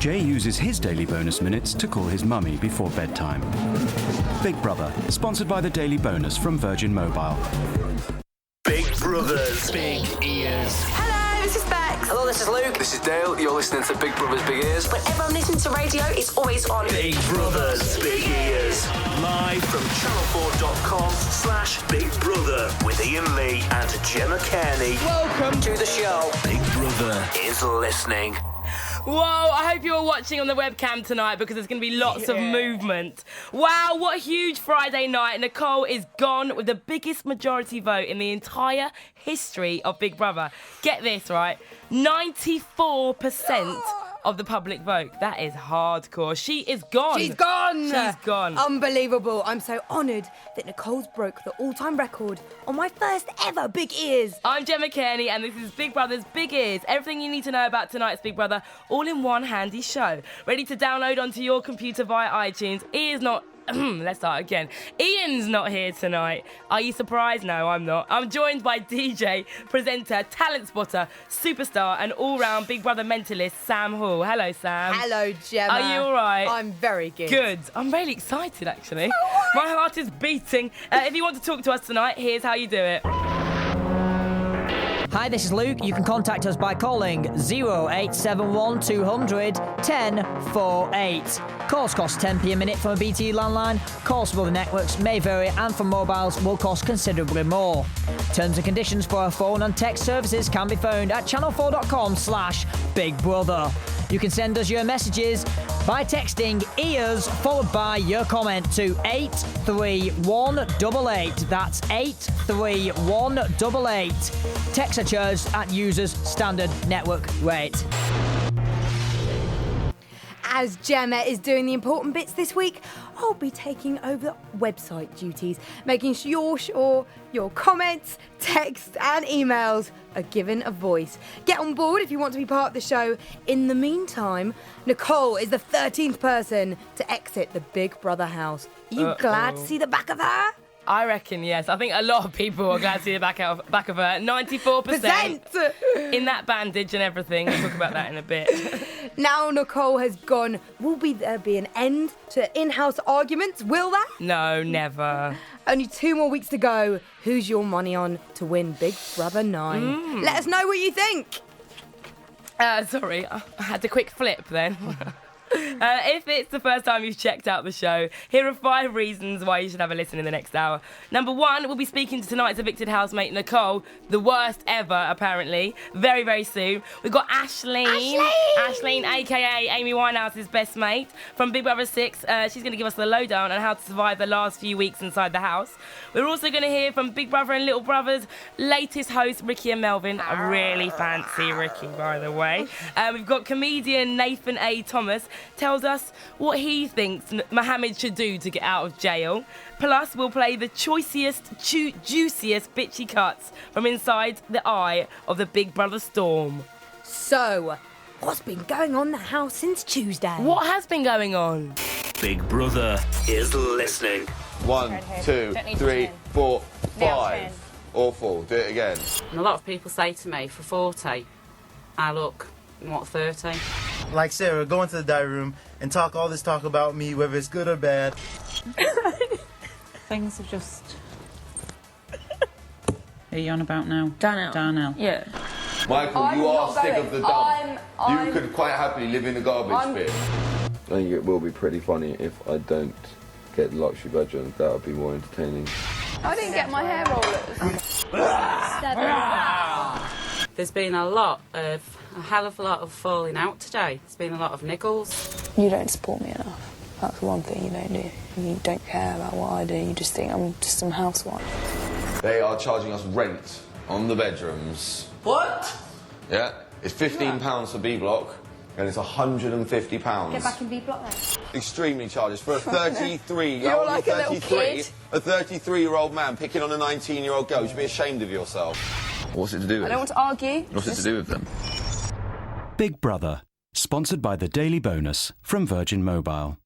Jay uses his daily bonus minutes to call his mummy before bedtime. Big Brother, sponsored by the Daily Bonus from Virgin Mobile. Big Brother's Big Ears. Hello, this is Bex. Hello, this is Luke. This is Dale. You're listening to Big Brother's Big Ears. Whenever I'm listening to radio, it's always on. Big Brother's Big Ears. Live from channel4.com/Big Brother with Iain Lee and Gemma Kearney. Welcome to the show. Big Brother is listening. Whoa, I hope you're watching on the webcam tonight because there's going to be lots of movement. Wow, what a huge Friday night. Nicole is gone with the biggest majority vote in the entire history of Big Brother. Get this, right? 94% of the public vote. That is hardcore. She is gone. She's gone. She's gone. Unbelievable. I'm so honoured that Nicole's broke the all-time record on my first ever Big Ears. I'm Gemma Kearney and this is Big Brother's Big Ears. Everything you need to know about tonight's Big Brother, all in one handy show. Ready to download onto your computer via iTunes. Let's start again. Ian's not here tonight. Are you surprised? No, I'm not. I'm joined by DJ, presenter, talent spotter, superstar and all-round Big Brother mentalist, Sam Hall. Hello, Sam. Hello, Gemma. Are you all right? I'm very good. Good. I'm really excited, actually. My heart is beating. If you want to talk to us tonight, here's how you do it. Hi, this is Luke. You can contact us by calling 0871 200 1048. Calls cost 10p a minute from a BT landline. Calls from other networks may vary and from mobiles will cost considerably more. Terms and conditions for our phone and text services can be found at channel4.com/Big Brother. You can send us your messages by texting EARS followed by your comment to 83188. That's 83188. Texts are charged at users' standard network rate. As Gemma is doing the important bits this week, I'll be taking over website duties, making sure your comments, texts and emails are given a voice. Get on board if you want to be part of the show. In the meantime, Nicole is the 13th person to exit the Big Brother house. Are you glad to see the back of her? I reckon, yes. I think a lot of people are glad to see the back of her. 94% in that bandage and everything. We'll talk about that in a bit. Now Nicole has gone, will there be an end to in-house arguments? Will there? No, never. Only 2 more weeks to go. Who's your money on to win Big Brother 9? Let us know what you think. Sorry, I had a quick flip then. If it's the first time you've checked out the show, here are 5 reasons why you should have a listen in the next hour. Number 1, we'll be speaking to tonight's evicted housemate Nicole, the worst ever apparently, very, very soon. We've got Ashleen, aka Amy Winehouse's best mate from Big Brother 6. She's going to give us the lowdown on how to survive the last few weeks inside the house. We're also going to hear from Big Brother and Little Brother's latest hosts, Ricky and Melvin. I really fancy Ricky, by the way. We've got comedian Nathan A. Thomas tells us what he thinks Mohammed should do to get out of jail. Plus, we'll play the choicest, juiciest bitchy cuts from inside the eye of the Big Brother storm. So, what's been going on in the house since Tuesday? What has been going on? Big Brother is listening. 1, 2, 3, 4, 5. Awful. Do it again. And a lot of people say to me, for 40, I look, 30? Like Sarah, go into the diary room and talk all this talk about me, whether it's good or bad. Things are just... Who are you on about now? Darnell. Yeah. Michael, you are sick of the dump. You could quite happily live in the garbage bin. I think it will be pretty funny if I don't get the luxury bedroom. That would be more entertaining. I didn't get my hair rollers. There's been a hell of a lot of falling out today. There's been a lot of niggles. You don't support me enough. That's one thing you don't do. You don't care about what I do. You just think I'm just some housewife. They are charging us rent on the bedrooms. What? Yeah, it's £15 for B block, and it's £150. Get back in B block then. Extremely charges for a 33. You're like a little kid. A 33-year-old man picking on a 19-year-old girl. You should be ashamed of yourself. What's it to do with? I don't want to argue. What's it to do with them? Big Brother, sponsored by the Daily Bonus from Virgin Mobile.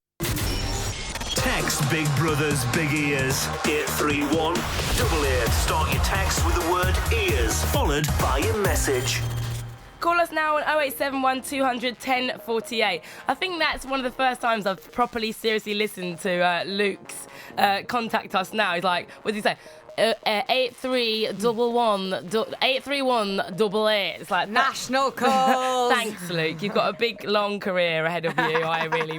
Text Big Brother's Big Ears 831-88. Start your text with the word ears, followed by your message. Call us now on 0871 200 1048. I think that's one of the first times I've properly, seriously listened to Luke's contact us now. He's like, what does he say? 83188. It's like national calls. Thanks, Luke. You've got a big, long career ahead of you. I really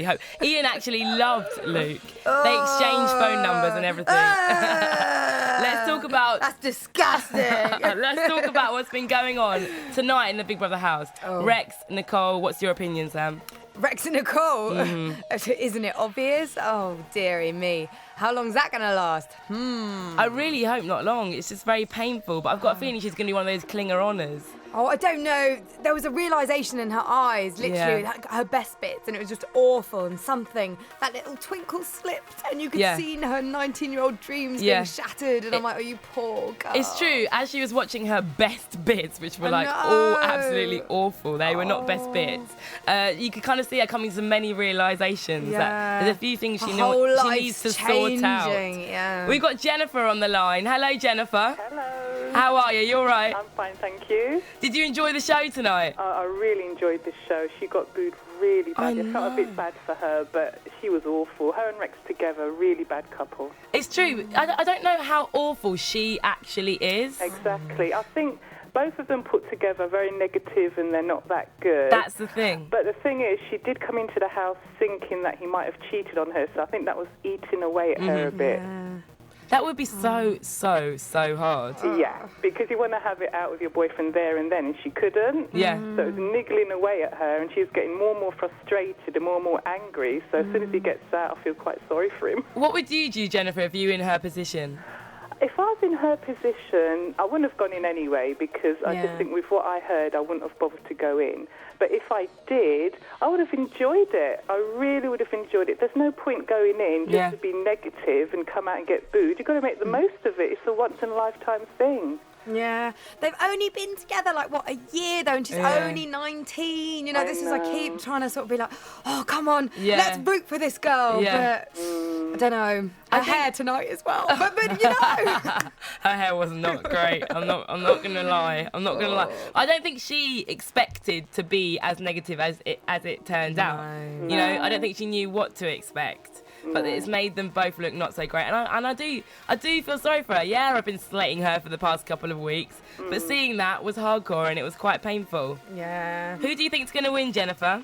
hope. Ian actually loved Luke. They exchanged phone numbers and everything. Let's talk about. That's disgusting. Let's talk about what's been going on tonight in the Big Brother house. Rex, Nicole, what's your opinion, Sam? Rex and Nicole? Isn't it obvious? Oh, dearie me. How long's that going to last? I really hope not long. It's just very painful, but I've got a feeling she's going to be one of those clinger-oners. Oh, I don't know. There was a realisation in her eyes, literally, like her best bits, and it was just awful. And that little twinkle slipped, and you could see her 19-year-old dreams being shattered. And I'm like, oh, you poor girl. It's true. As she was watching her best bits, which were like all absolutely awful, they were not best bits. You could kind of see her coming to many realisations. That there's a few things she needs to sort out. Yeah. We've got Jennifer on the line. Hello, Jennifer. Hello. How are you? You all right? I'm fine, thank you. Did you enjoy the show tonight? I really enjoyed this show. She got booed really bad. I felt a bit bad for her, but she was awful. Her and Rex together, really bad couple. It's true. I don't know how awful she actually is. Exactly. I think both of them put together very negative and they're not that good. That's the thing. But the thing is, she did come into the house thinking that he might have cheated on her, so I think that was eating away at her a bit. Yeah. That would be so hard. Yeah, because you want to have it out with your boyfriend there and then, and she couldn't. Yeah. So it was niggling away at her, and she was getting more and more frustrated and more angry. So as soon as he gets out, I feel quite sorry for him. What would you do, Jennifer, if you were in her position? If I was in her position, I wouldn't have gone in anyway, because I just think with what I heard, I wouldn't have bothered to go in. But if I did, I would have enjoyed it. I really would have enjoyed it. There's no point going in just to be negative and come out and get booed. You've got to make the most of it. It's a once-in-a-lifetime thing. Yeah. They've only been together, a year, though, and she's only 19. You know, I keep trying to sort of be like, oh, come on, let's root for this girl. Yeah. But I don't know. Her hair tonight as well. But you know. Her hair was not great. I'm not going to lie. I don't think she expected to be as negative as it turns out. You know, I don't think she knew what to expect. But it's made them both look not so great, and I do feel sorry for her. Yeah, I've been slating her for the past couple of weeks, but seeing that was hardcore and it was quite painful. Yeah. Who do you think's going to win, Jennifer?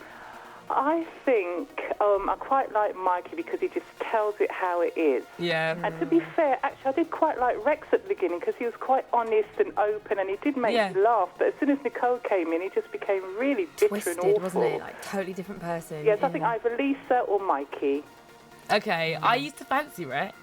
I think I quite like Mikey because he just tells it how it is. Yeah. And to be fair, actually, I did quite like Rex at the beginning because he was quite honest and open, and he did make me laugh. But as soon as Nicole came in, he just became really bitter Twisted, and awful. wasn't it? Totally different person. Yes, I think either Lisa or Mikey. Okay, I used to fancy Rex.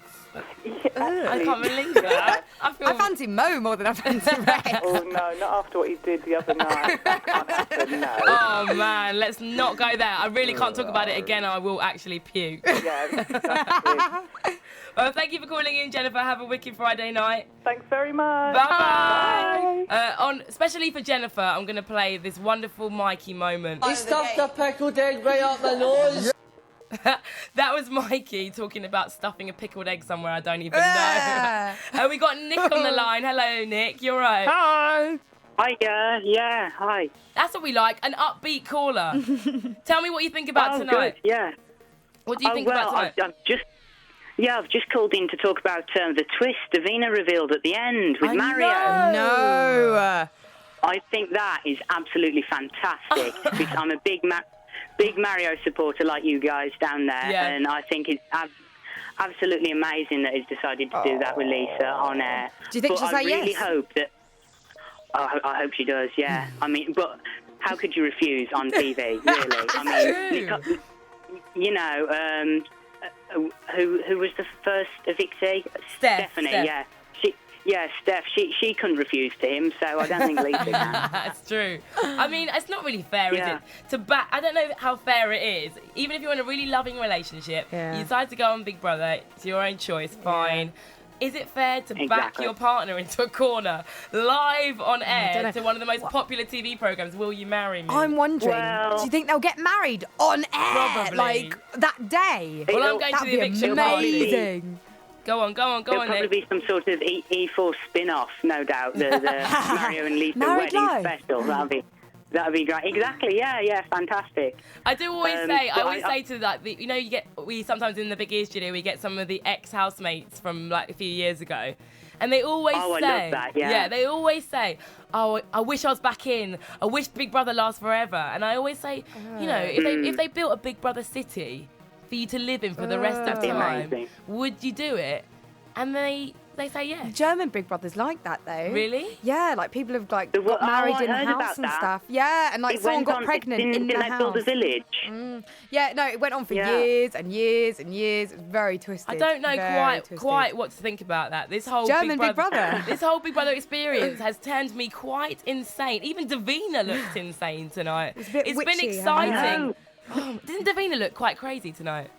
Yeah, I can't believe that. I fancy Mo more than I fancy Rex. Oh, no, not after what he did the other night. That can't happen, no. Oh, man, let's not go there. I really can't talk about it again. I will actually puke. Yeah, exactly. Well, thank you for calling in, Jennifer. Have a wicked Friday night. Thanks very much. Bye-bye. Especially for Jennifer, I'm going to play this wonderful Mikey moment. He stuffed a pickled egg right up my nose. That was Mikey talking about stuffing a pickled egg somewhere I don't even know. We got Nick on the line. Hello, Nick. You're right. Hi. Hi, yeah, hi. That's what we like, an upbeat caller. Tell me what you think about tonight. Good, yeah. What do you think about tonight? I've just called in to talk about the twist Davina revealed at the end with Mario. No. I think that is absolutely fantastic because I'm a big Mario supporter like you guys down there, and I think it's absolutely amazing that he's decided to do that with Lisa on air. Do you think she'll say yes? I really hope that. I hope she does. Yeah. I mean, but how could you refuse on TV? Really? I mean, you know, who was the first evictee? Stephanie. Yeah. Steph, she couldn't refuse to him, so I don't think Lisa can. That's true. I mean, it's not really fair, is it? I don't know how fair it is. Even if you're in a really loving relationship, you decide to go on Big Brother, it's your own choice, fine. Is it fair to back your partner into a corner, live on air, to one of the most popular TV programmes, Will You Marry Me? I'm wondering, do you think they'll get married on air? Probably. Like, that day? Well, I'm going to the eviction party. Amazing. Go on, There'll Nick. probably be some sort of E4 spin-off, no doubt. The Mario and Lisa Married wedding Life. special. That'd be great. Exactly. Yeah. Fantastic. I do always say, say to like, we sometimes in the Big Ear studio we get some of the ex-housemates from like a few years ago, and they always say, I love that. Yeah. they always say, oh, I wish I was back in. I wish Big Brother lasts forever. And I always say, if they built a Big Brother city for you to live in for the rest of time, amazing. would you do it? And they say yes. German Big Brother's like that though. Really? Yeah, like people have got married in the house and stuff. Yeah, and like someone got pregnant in the house. Build a village? Yeah, no, it went on for years and years and years. It was very twisted. I don't know quite what to think about that. This whole German Big Brother. This whole Big Brother experience has turned me quite insane. Even Davina looked insane tonight. It's been exciting. Didn't Davina look quite crazy tonight?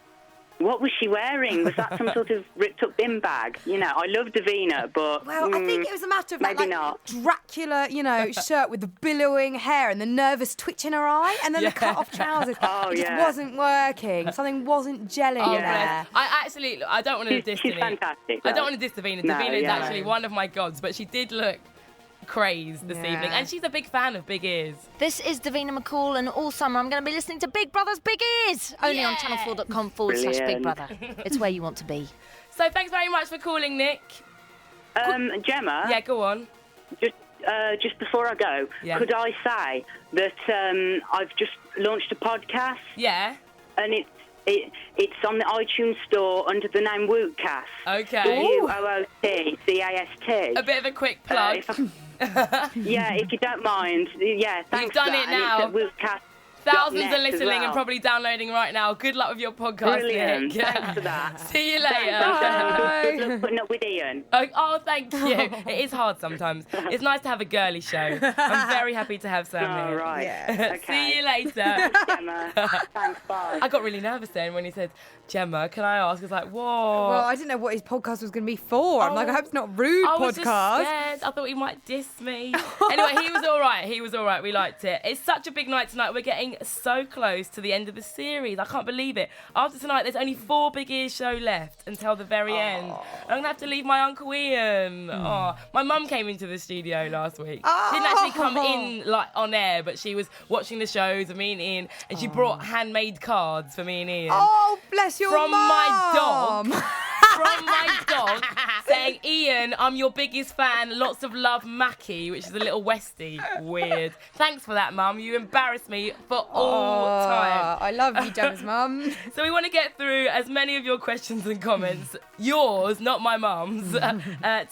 What was she wearing? Was that some sort of ripped-up bin bag? I love Davina, but... Well, I think it was a matter of maybe that, not. Dracula, shirt with the billowing hair and the nervous twitch in her eye, and then the cut-off trousers. It just wasn't working. Something wasn't gelling there. I don't want to diss She's fantastic, though. I don't want to diss Davina. Davina is actually one of my gods, but she did look crazed this evening, and she's a big fan of Big Ears. This is Davina McCall, and all summer I'm going to be listening to Big Brother's Big Ears, only on channel4.com/Big Brother. It's where you want to be. So thanks very much for calling, Nick. Gemma? Yeah, go on. Just before I go, could I say that I've just launched a podcast? Yeah. And it's on the iTunes store under the name Wootcast. Okay. WOOTCAST. A bit of a quick plug. If you don't mind. Yeah, thanks. You've done for that. it now. And it's at Thousands are listening and probably downloading right now. Good luck with your podcast, Brilliant. Nick. Thanks for that. See you later. Bye. Good luck putting up with Iain. Oh, thank you. It is hard sometimes. It's nice to have a girly show. I'm very happy to have Sam here. All right. Yeah. Okay. See you later. Gemma. Thanks, bye. I got really nervous then when he said, Gemma, can I ask? I was like, whoa. Well, I didn't know what his podcast was going to be for. I'm like, I hope it's not rude I was podcast. just scared. I thought he might diss me. Anyway, he was all right. We liked it. It's such a big night tonight. We're getting so close to the end of the series. I can't believe it. After tonight, there's only 4 Big Ears show left until the very end. I'm going to have to leave my Uncle Ian. My mum came into the studio last week. Didn't actually come in like on air, but she was watching the shows with me and Ian, and she brought handmade cards for me and Ian. Oh, bless your From mum. my dog. From my dog, saying, Ian, I'm your biggest fan. Lots of love, Mackie, which is a little Westie. Weird. Thanks for that, Mum. You embarrassed me for all time. I love you, Gemma's mum. So we want to get through as many of your questions and comments, yours, not my mum's,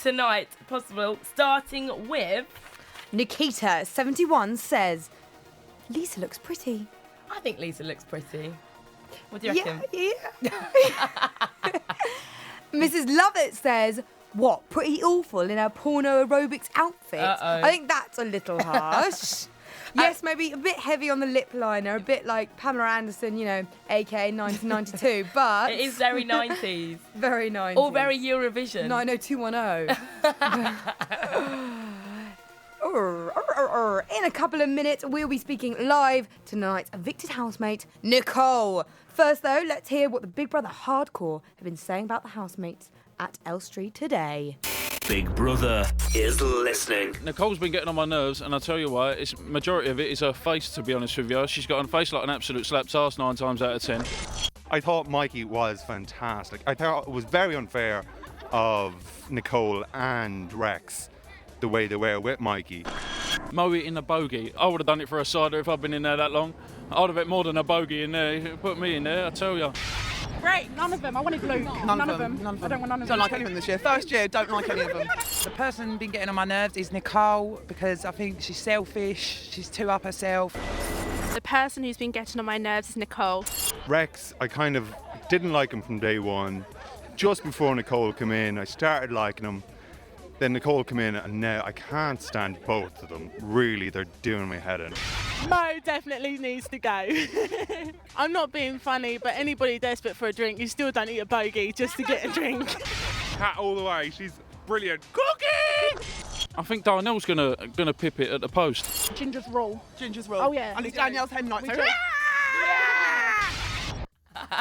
tonight, possible, starting with... Nikita, 71, says, Lisa looks pretty. I think Lisa looks pretty. What do you reckon? Yeah. Mrs. Lovett says, what, pretty awful in her porno aerobics outfit? Uh-oh. I think that's a little harsh. Yes, maybe a bit heavy on the lip liner, a bit like Pamela Anderson, aka 1992, but... It is very 90s. Very 90s. All very Eurovision. 90210. In a couple of minutes, we'll be speaking live to tonight's evicted housemate, Nicole. First, though, let's hear what the Big Brother hardcore have been saying about the housemates at Elstree today. Big Brother is listening. Nicole's been getting on my nerves, and I'll tell you why. It's majority of it is her face, to be honest with you. She's got a face like an absolute slap's arse 9 times out of 10. I thought Mikey was fantastic. I thought it was very unfair of Nicole and Rex the way they were with Mikey. Mow it in a bogey. I would have done it for a cider if I'd been in there that long. I'd have had more than a bogey in there. Put me in there, I tell you. Great, none of them. I wanted Luke. None of them. I don't want none of them. Don't like any of them this year. First year, don't like any of them. The person been getting on my nerves is Nicole, because I think she's selfish. She's too up herself. The person who's been getting on my nerves is Nicole. Rex, I kind of didn't like him from day one. Just before Nicole came in, I started liking him. Then Nicole came in, and now I can't stand both of them. Really, they're doing my head in. Mo definitely needs to go. I'm not being funny, but anybody desperate for a drink, you still don't eat a bogey just to get a drink. Cat all the way, she's brilliant. Cookie! I think Darnell's gonna pip it at the post. Ginger's raw. Ginger's raw. Oh, yeah. And it's Danielle's hen night. So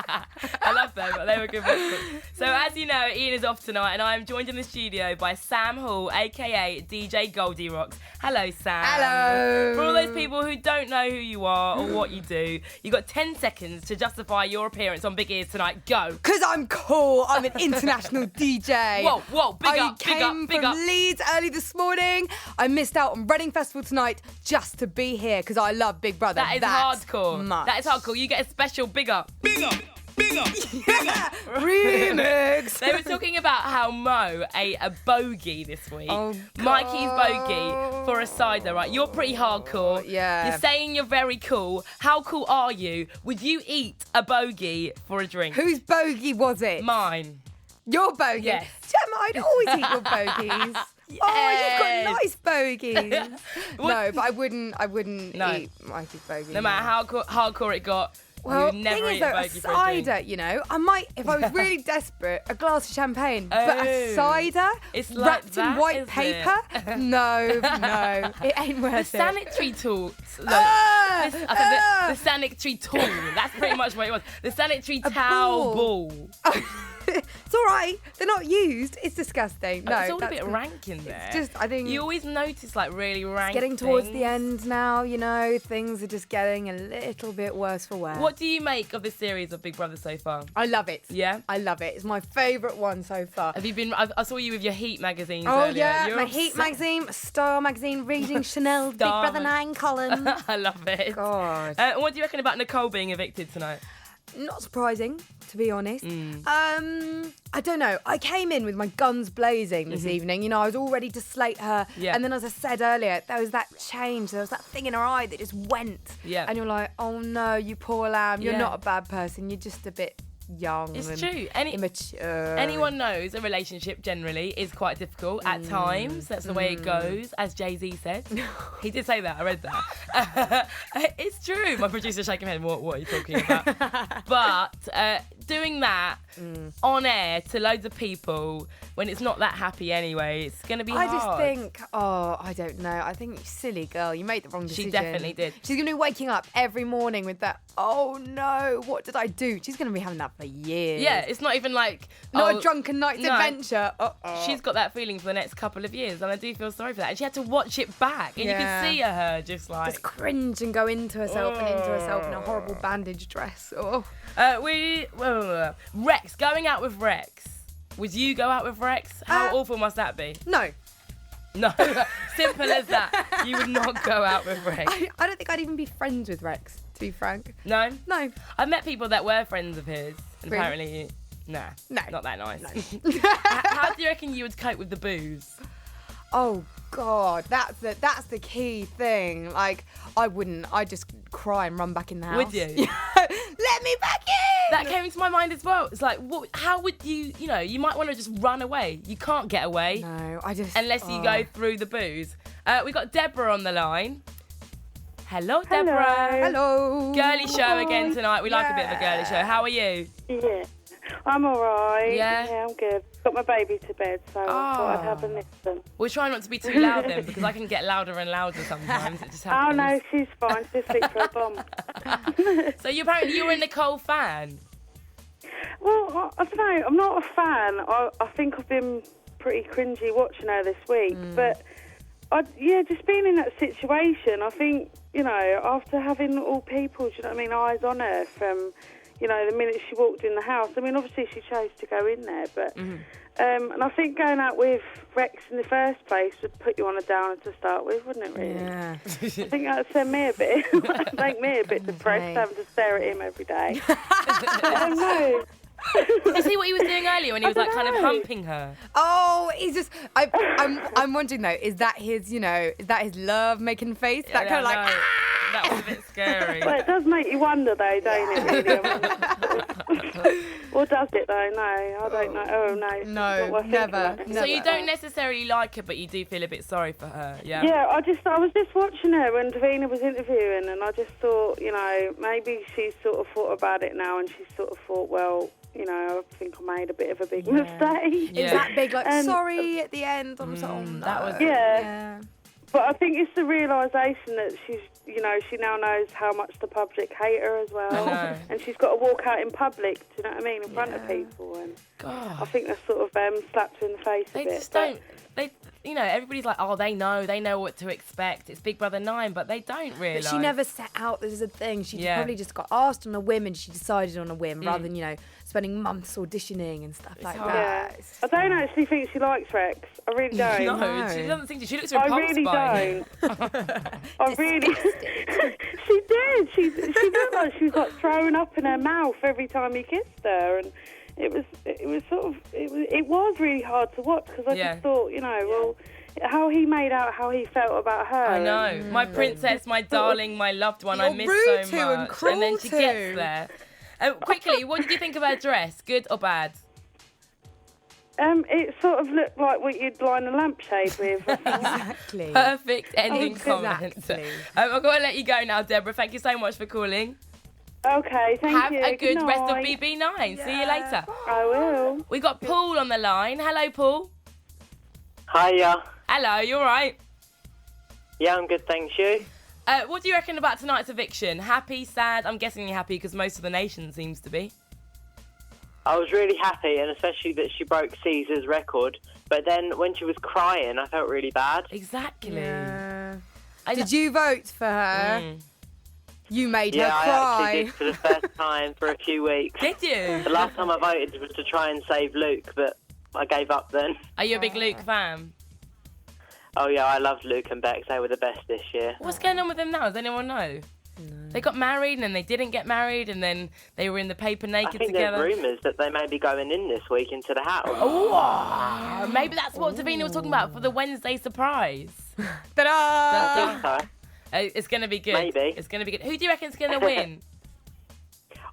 I love them, but they were good ones. So as you know, Iain is off tonight, and I am joined in the studio by Sam Hall, aka DJ Goldie Rocks. Hello, Sam. Hello. For all those people who don't know who you are or what you do, you got 10 seconds to justify your appearance on Big Ears tonight. Go. Because I'm cool. I'm an international DJ. Whoa, big I up, big up, came big from up. Leeds early this morning. I missed out on Reading Festival tonight just to be here because I love Big Brother. That is hardcore. Much. That is hardcore. You get a special big up. Big up. Big up. Yeah. Remix. They were talking about how Mo ate a bogey this week. Oh, Mikey's bogey for a cider, right? You're pretty hardcore. Yeah. You're saying you're very cool. How cool are you? Would you eat a bogey for a drink? Whose bogey was it? Mine. Your bogey? Yes. Gemma, I'd always eat your bogies. Yes. Oh, you've got nice bogies. No, but I wouldn't eat Mikey's bogey. No matter how hardcore it got, Well, you'd never thing eat is, though, a a bogey for a drink. cider, you know, I might, if I was really desperate, a glass of champagne. But a Oh. cider It's like wrapped that, in white is paper? it? No, it ain't worth The it. sanitary tool. Look, Ah! the sanitary tool. That's pretty much what it was. The sanitary towel ball. It's all right. They're not used. It's disgusting. No, it's all a that's bit good. rank in there. It's just, I think You always notice like really rank it's getting towards things. the end now, you know, things are just getting a little bit worse for wear. What do you make of this series of Big Brother so far? I love it. Yeah? I love it. It's my favourite one so far. Have you been? I saw you with your Heat magazines Oh earlier. yeah, You're my Heat obsessed. magazine, Star magazine, reading Chanel, Big Star Brother 9 column. I love it. God. What do you reckon about Nicole being evicted tonight? Not surprising, to be honest. Mm. I don't know. I came in with my guns blazing this evening. You know, I was all ready to slate her. Yeah. And then, as I said earlier, there was that change. There was that thing in her eye that just went. Yeah. And you're like, oh no, you poor lamb. You're Yeah. not a bad person. You're just a bit young It's and true. immature. Anyone knows a relationship generally is quite difficult at times. That's the way it goes, as Jay-Z said. He did say that. I read that. It's true. My producer's shaking her head. What are you talking about? But doing that on air to loads of people when it's not that happy anyway, it's going to be hard. I just think, I don't know. I think, silly girl, you made the wrong decision. She definitely did. She's going to be waking up every morning with that, oh no, what did I do? She's going to be having that for years. Yeah, it's not even like... Not a drunken night's adventure. She's got that feeling for the next couple of years, and I do feel sorry for that. And she had to watch it back, and you Yeah. can see her just like... Just cringe and go into herself and into herself in a horrible bandage dress. Oh. Rex, going out with Rex. Would you go out with Rex? How awful must that be? No. No. Simple as that. You would not go out with Rex. I don't think I'd even be friends with Rex, to be frank. No? No. I've met people that were friends of his, and Really? apparently, nah, No. not that nice. How do you reckon you would cope with the booze? Oh God, that's the key thing. Like, I wouldn't. I'd just cry and run back in the house. Would you? Let me back in. That came into my mind as well. It's like, how would you, you might want to just run away. You can't get away. No, I just... Unless you go through the booze. We got Deborah on the line. Hello, Deborah. Hello. Girly show again tonight. We like a bit of a girly show. How are you? Yeah, I'm all right. Yeah? I'm good. Got my baby to bed, so I thought I'd have a listen. We'll try not to be too loud then, because I can get louder and louder sometimes. It just Oh happens. no, she's fine. She's asleep for a bomb. So you're a Nicole fan? Well, I don't know. I'm not a fan. I think I've been pretty cringy watching her this week, but just being in that situation, I think, after having all people, do you know what I mean, eyes on her from, the minute she walked in the house. I mean, obviously she chose to go in there, but and I think going out with Rex in the first place would put you on a downer to start with, wouldn't it, really? Yeah. I think that would send me a bit, make me a bit depressed, having to stare at him every day. I don't know. Did you see what he was doing earlier when he was like kind of humping her? Oh, he's just. I'm wondering though, is that his love making face? That kind of like. That was a bit scary. Well, it does make you wonder though, don't it, really? Or does it though? No, I don't know. Oh no. No, never. So you don't necessarily like her, but you do feel a bit sorry for her, yeah? Yeah, I was just watching her when Davina was interviewing, and I just thought, maybe she's sort of thought about it now, and she's sort of thought, well, I think I made a bit of a big mistake. Is that big, like, sorry at the end? I'm so, that was... Yeah. But I think it's the realisation that she's, you know, she now knows how much the public hate her as well. And she's got to walk out in public, do you know what I mean, in front of people. And I think that's sort of slapped her in the face a bit. They just don't... You know, everybody's like, oh, they know what to expect. It's Big Brother 9, but they don't realise. But she never set out this is a thing. She probably just got asked on a whim and she decided on a whim rather than, you know, spending months auditioning and stuff like that. Yeah. I don't actually think she likes Rex. I really don't. No, she doesn't think she looks repulsed I really by him. don't. I really... She did. She looked like she was like throwing up in her mouth every time he kissed her, and it was really hard to watch because I just thought, you know, well, how he made out how he felt about her. I know. My princess, my darling, my loved one, I miss so much. And then she gets there. Quickly, what did you think of her dress? Good or bad? It sort of looked like what you'd line a lampshade with. Exactly. Perfect ending comment. I've got to let you go now, Deborah. Thank you so much for calling. Okay, thank Have you. a good rest of night. BB9. See you later. I will. We got Paul on the line. Hello, Paul. Hiya. Hello, you all right? Yeah, I'm good, thanks. You? What do you reckon about tonight's eviction? Happy, sad? I'm guessing you're happy because most of the nation seems to be. I was really happy, and especially that she broke Caesar's record. But then when she was crying, I felt really bad. Exactly. Yeah. Did you vote for her? You made her cry. Yeah, I actually did for the first time for a few weeks. Did you? The last time I voted was to try and save Luke, but I gave up then. Are you a big Luke fan? Oh yeah, I loved Luke and Bex. They were the best this year. What's going on with them now? Does anyone know? No. They got married and then they didn't get married and then they were in the paper naked I think together. there's rumours that they may be going in this week into the house. Oh, maybe that's what Davina was talking about for the Wednesday surprise. Ta-da! It's going to be good. Maybe. It's going to be good. Who do you reckon's going to win?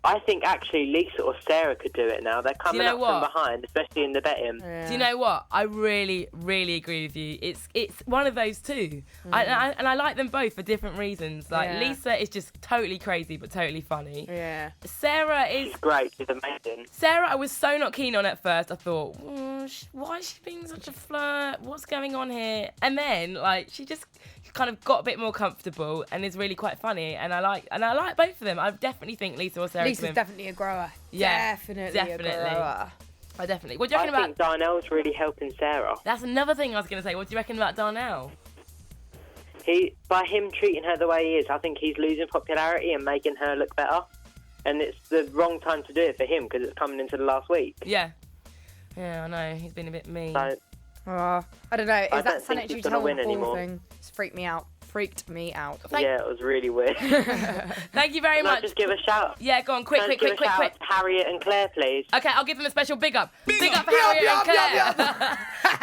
I think actually Lisa or Sarah could do it now. They're coming up from behind, especially in the betting. Do you know what? I really, really agree with you. It's one of those two. And I like them both for different reasons. Like, Lisa is just totally crazy but totally funny. Yeah. Sarah is... She's great. She's amazing. Sarah, I was so not keen on at first. I thought, why is she being such a flirt? What's going on here? And then, like, she just kind of got a bit more comfortable and is really quite funny. And I like both of them. I definitely think Lisa or Sarah. Lisa's definitely a grower. Yeah, definitely a grower. I definitely. What do you reckon I think Darnell's really helping Sarah. That's another thing I was going to say. What do you reckon about Darnell? By him treating her the way he is, I think he's losing popularity and making her look better. And it's the wrong time to do it for him because it's coming into the last week. Yeah. Yeah, I know. He's been a bit mean. So, I don't know. Is that sanitary towel anymore. thing? It's freaked me out. Yeah, it was really weird. Thank you very Can much. I just give a shout? Yeah, go on, quick. Harriet and Claire, please. Okay, I'll give them a special big up. Big up Harriet and Claire.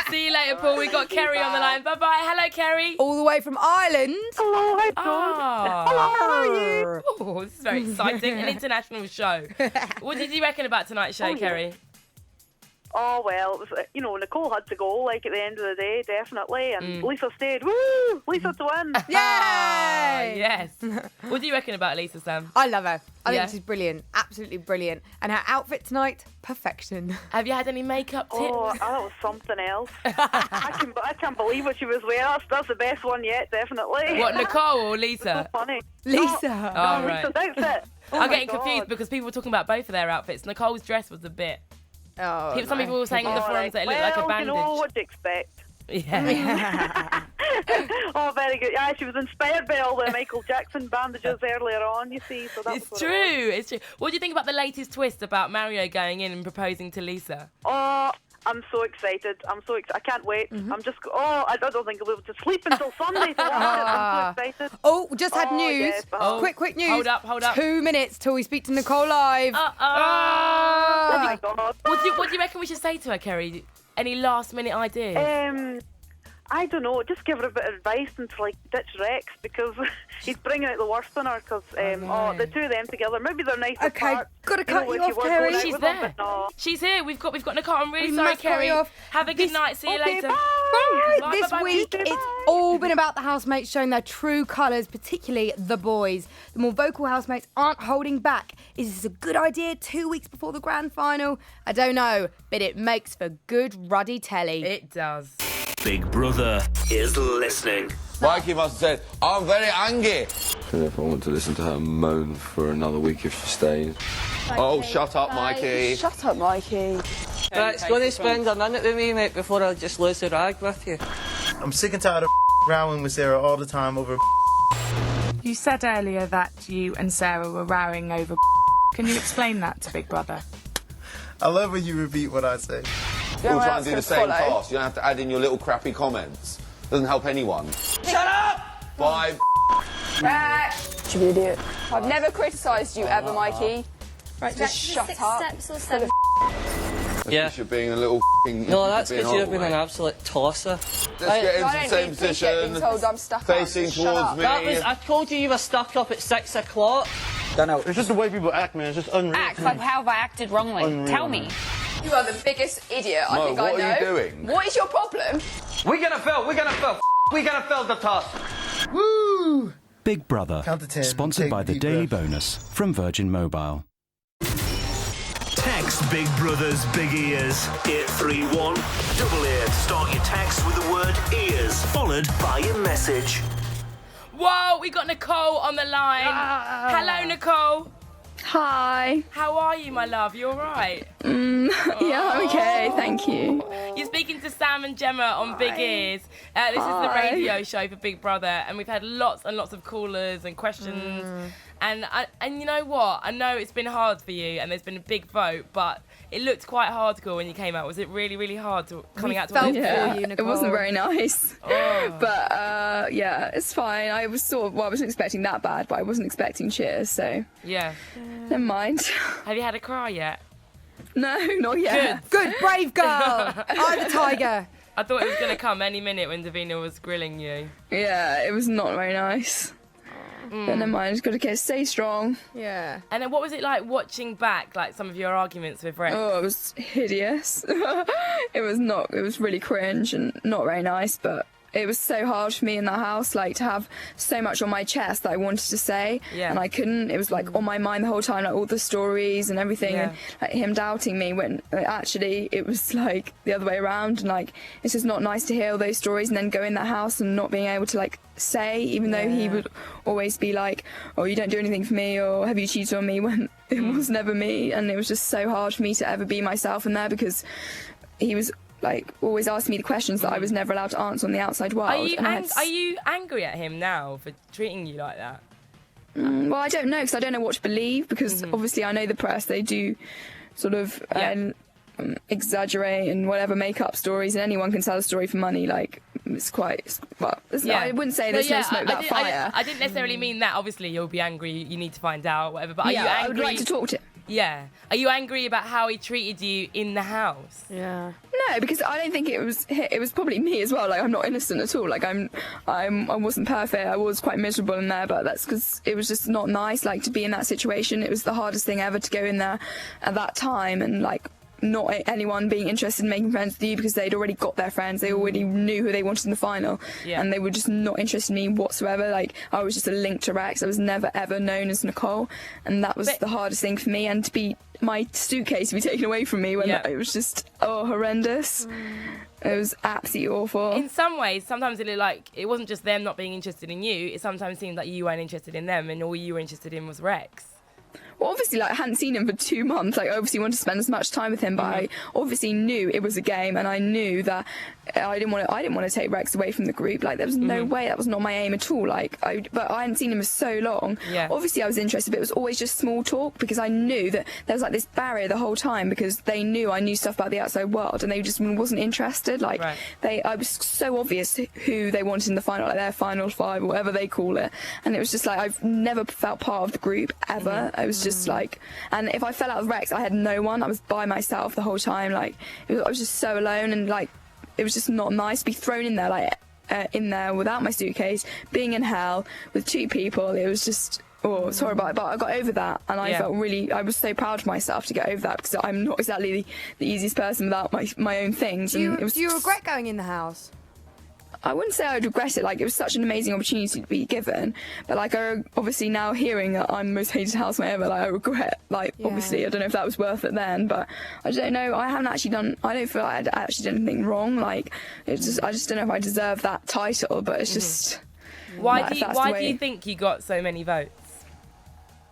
See you later, Paul. We've got Kerry on the line. Bye-bye. Hello, Kerry. All the way from Ireland. Hello, hi, Paul. Hello, how are you? Oh, this is very exciting. An international show. What did you reckon about tonight's show, Kerry? Oh, well, it was, you know, Nicole had to go, like, at the end of the day, definitely, and Lisa stayed. Woo! Lisa to win! Yay! Yes. What do you reckon about Lisa, Sam? I love her. I think she's brilliant. Absolutely brilliant. And her outfit tonight, perfection. Have you had any makeup tips? Oh, that was something else. I can't believe what she was wearing. That's the best one yet, definitely. What, Nicole or Lisa? So funny. Lisa. Oh, right. Lisa's outfit. I'm getting confused because people were talking about both of their outfits. Nicole's dress was a bit... Some people were saying on the forums that it looked like a bandage. You know what to expect. Yeah. Oh, very good. Yeah, she was inspired by all the Michael Jackson bandages earlier on, you see. So that It's true. What do you think about the latest twist about Mario going in and proposing to Lisa? Oh, I'm so excited. I can't wait. I'm just... I don't think I'll be able to sleep until Sunday to watch it. I'm so excited. Oh, just had news. Yes, Quick news. Hold up. 2 minutes till we speak to Nicole live. Oh my God. What do you reckon we should say to her, Kerry? Any last minute ideas? I don't know. Just give her a bit of advice and to ditch Rex because he's bringing out the worst in her. Because the two of them together, maybe they're nice. Okay, gotta cut you off, Kerry. She's there. She's here. We've got Nicole. I'm really sorry, Kerry. Have a good night. See you later. Bye. This week, it's all been about the housemates showing their true colours, particularly the boys. The more vocal housemates aren't holding back. Is this a good idea 2 weeks before the grand final? I don't know, but it makes for good ruddy telly. It does. Big Brother is listening. Mikey must have said, I'm very angry. And if I want to listen to her moan for another week if she stays. Oh, shut up, Mikey. Shut up, Mikey. Right, it's going to spend a minute with me, mate, before I just lose the rag with you. I'm sick and tired of rowing with Sarah all the time over. You said earlier that you and Sarah were rowing over. Can you explain that to Big Brother? I love when you repeat what I say. We'll try and do the same task. You don't have to add in your little crappy comments. Doesn't help anyone. Shut up! 5. Should be an idiot. I've never criticised you ever, Mikey. Right, just shut up. Yeah. You're being a little No, that's because you've been an absolute tosser. Let's get into the same position. Facing towards me. I told you were stuck up at 6 o'clock. I know. It's just the way people act, man. It's just unreal. Act? Like, how have I acted wrongly? Unreal, Tell me. man. You are the biggest idiot I think I know. What are you doing? What is your problem? We're gonna fill the task. Woo! Big Brother, Count to 10. sponsored by the Daily Bonus from Virgin Mobile. Text Big Brother's Big Ears 831 double ear to start your text with the word ears followed by your message. Whoa, we got Nicole on the line. Hello, Nicole. Hi. How are you, my love? You all right? Yeah, I'm okay, thank you. You're speaking to Sam and Gemma on Big Ears. This is the radio show for Big Brother, and we've had lots and lots of callers and questions. And you know what? I know it's been hard for you, and there's been a big vote, but it looked quite hardcore when you came out. Was it really, really hard coming out to felt vote? for you, Nicole. It wasn't very nice. Oh. But yeah, it's fine. I was I wasn't expecting that bad, but I wasn't expecting cheers, so Yeah. never mind. Have you had a cry yet? No, not yet. Good, brave girl. I'm the tiger. I thought it was going to come any minute when Davina was grilling you. Yeah, it was not very nice. But never mind, just got to stay strong. Yeah. And then what was it like watching back, like some of your arguments with Rex? Oh, it was hideous. It was really cringe and not very nice, but it was so hard for me in that house, like, to have so much on my chest that I wanted to say, and I couldn't. It was, like, on my mind the whole time, like, all the stories and everything, and, like, him doubting me when, actually, it was, like, the other way around, and, like, it's just not nice to hear all those stories and then go in that house and not being able to, like, say, even though he would always be like, oh, you don't do anything for me, or have you cheated on me, when it was never me, and it was just so hard for me to ever be myself in there, because he was, like, always asked me the questions that I was never allowed to answer on the outside world. Are you angry at him now for treating you like that? Well, I don't know, because I don't know what to believe, because obviously I know the press, they do sort of exaggerate and whatever, make up stories, and anyone can tell a story for money. Like, it's quite, I wouldn't say there's no smoke without fire. I didn't necessarily mean that. Obviously, you'll be angry, you need to find out, whatever, but are you angry? I would like to talk to him. Yeah. Are you angry about how he treated you in the house? Yeah. No, because I don't think it was probably me as well. Like, I'm not innocent at all. Like, I wasn't perfect. I was quite miserable in there, but that's because it was just not nice, like, to be in that situation. It was the hardest thing ever to go in there at that time, and, like, not anyone being interested in making friends with you because they'd already got their friends. They already knew who they wanted in the final, and they were just not interested in me whatsoever. Like, I was just a link to Rex. I was never ever known as Nicole, and that was the hardest thing for me. And to be my suitcase to be taken away from me when it was just horrendous. It was absolutely awful. In some ways, sometimes it wasn't just them not being interested in you. It sometimes seemed like you weren't interested in them, and all you were interested in was Rex. Well, obviously, like, I hadn't seen him for 2 months. Like, I obviously wanted to spend as much time with him, but I obviously knew it was a game, and I knew that I didn't want to take Rex away from the group. Like, there was no way. That was not my aim at all. Like, but I hadn't seen him for so long. Yeah. Obviously, I was interested, but it was always just small talk, because I knew that there was, like, this barrier the whole time, because they knew I knew stuff about the outside world, and they just wasn't interested. Like, I was so obvious who they wanted in the final, like their final five, or whatever they call it, and it was just like, I've never felt part of the group ever. I was just like, and if I fell out with Rex, I had no one. I was by myself the whole time. Like, I was just so alone, and, like, it was just not nice to be thrown in there, like, in there without my suitcase, being in hell with 2 people. It was just, it's horrible. But I got over that, and I I was so proud of myself to get over that, because I'm not exactly the easiest person without my own things. Do you regret going in the house? I wouldn't say I'd regret it. Like, it was such an amazing opportunity to be given. But, like, obviously now hearing that I'm the most hated housemate ever, like, I regret, like, obviously, I don't know if that was worth it then, but I don't know. I don't feel like I'd actually done anything wrong. Like, I just don't know if I deserve that title, but it's just... Why do you think you got so many votes?